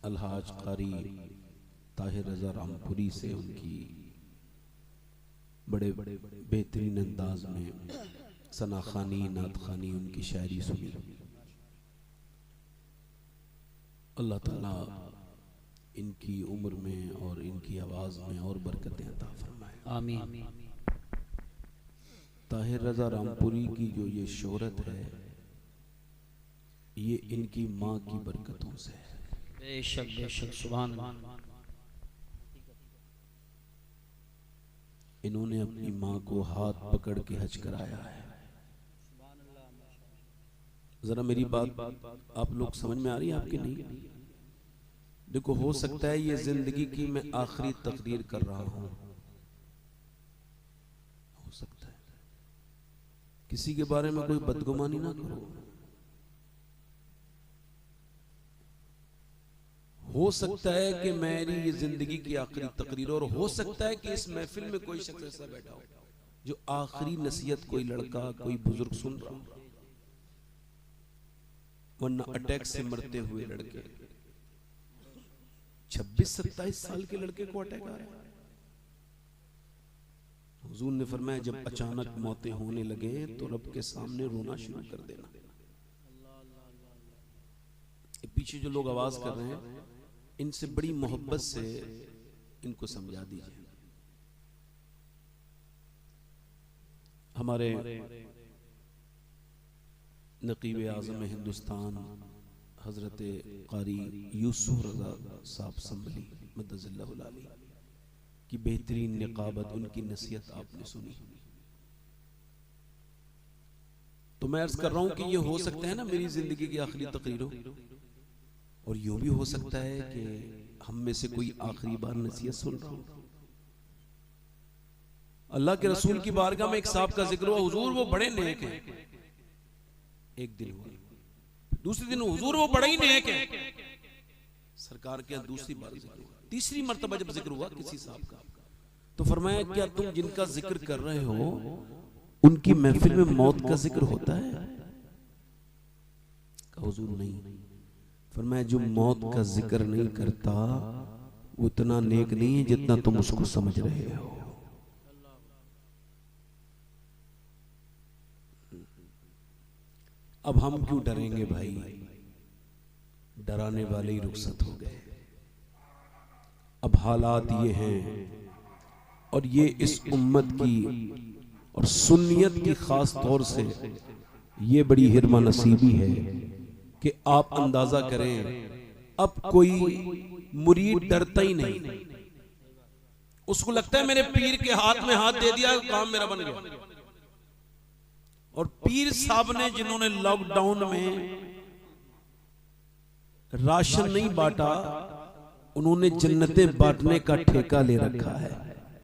अलहाज कारी ताहिर रजा रामपुरी से उनकी बड़े बड़े बेहतरीन अंदाज में सनाखानी नात खानी उनकी शायरी सुनी। अल्लाह ताला इनकी उम्र में और इनकी आवाज में और बरकतें अता फरमाए, आमीन। ताहिर रजा रामपुरी की जो ये शोहरत है, ये इनकी माँ की बरकतों से है। बेशक बेशक, सुभान अल्लाह। इन्होंने अपनी माँ को हाथ पकड़ के हज कराया है। जरा मेरी बात आप लोग समझ में आ रही है आपके? नहीं? देखो, हो सकता है ये जिंदगी की मैं आखिरी तकरीर कर रहा हूं, हो सकता है, किसी के बारे में कोई बदगुमानी ना करो। हो सकता है कि मेरी ये जिंदगी की आखिरी तकरीर, और हो सकता है कि इस महफिल में कोई शख्स ऐसा बैठा हो जो आखिरी नसीहत कोई लड़का कोई बुजुर्ग सुन रहा हो, वरना अटैक से मरते हुए लड़के, 26-27 साल के लड़के को अटैक आ रहा है। हुजूर ने फरमाया जब अचानक मौतें होने लगे तो रब के सामने रोना शुरू कर देना। पीछे जो लोग आवाज कर रहे हैं, इनसे बड़ी मोहब्बत से इनको समझा दीजिए। हमारे नकीब आज़म हिंदुस्तान हजरत कारी यूसुफ रजा साहब संभली मद्दज़िल्लाहुल आली की बेहतरीन निकाबत, उनकी नसीहत आपने सुनी। तो मैं अर्ज कर रहा हूं कि ये हो सकता है ना मेरी जिंदगी की आखिरी तकरीर हो, और यूं भी हो सकता है कि हम में से कोई आखिरी बार नसीहत सुन रहा हो। अल्लाह के रसूल की बारगाह में एक साहब का जिक्र हुआ, हुजूर वो बड़े नेक हैं। एक दिन हुआ, दूसरे दिन हुजूर वो बड़ा ही नेक है। सरकार के दूसरी बार जिक्र हुआ, तीसरी मर्तबा जब जिक्र हुआ किसी साहब का, तो फरमाया क्या तुम जिनका जिक्र कर रहे हो उनकी महफिल में मौत का जिक्र होता है? कहा हुजूर नहीं। फरमाया जो मौत का जिक्र नहीं करता वो उतना नेक नहीं है जितना तुम उसको समझ रहे हो। अब हम क्यों डरेंगे भाई, डराने वाले ही रुखसत हो गए। अब हालात ये हैं, और ये इस उम्मत की और सुन्नियत की खास तौर से ये बड़ी हिरमा नसीबी है कि आप अंदाजा करें, अब कोई मुरीद डरता ही नहीं। उसको लगता है मेरे पीर के हाथ में हाथ दे दिया, काम मेरा बन गया। और पीर साहब ने जिन्होंने लॉकडाउन में राशन नहीं बांटा, उन्होंने जन्नतें बांटने का ठेका ले रखा है।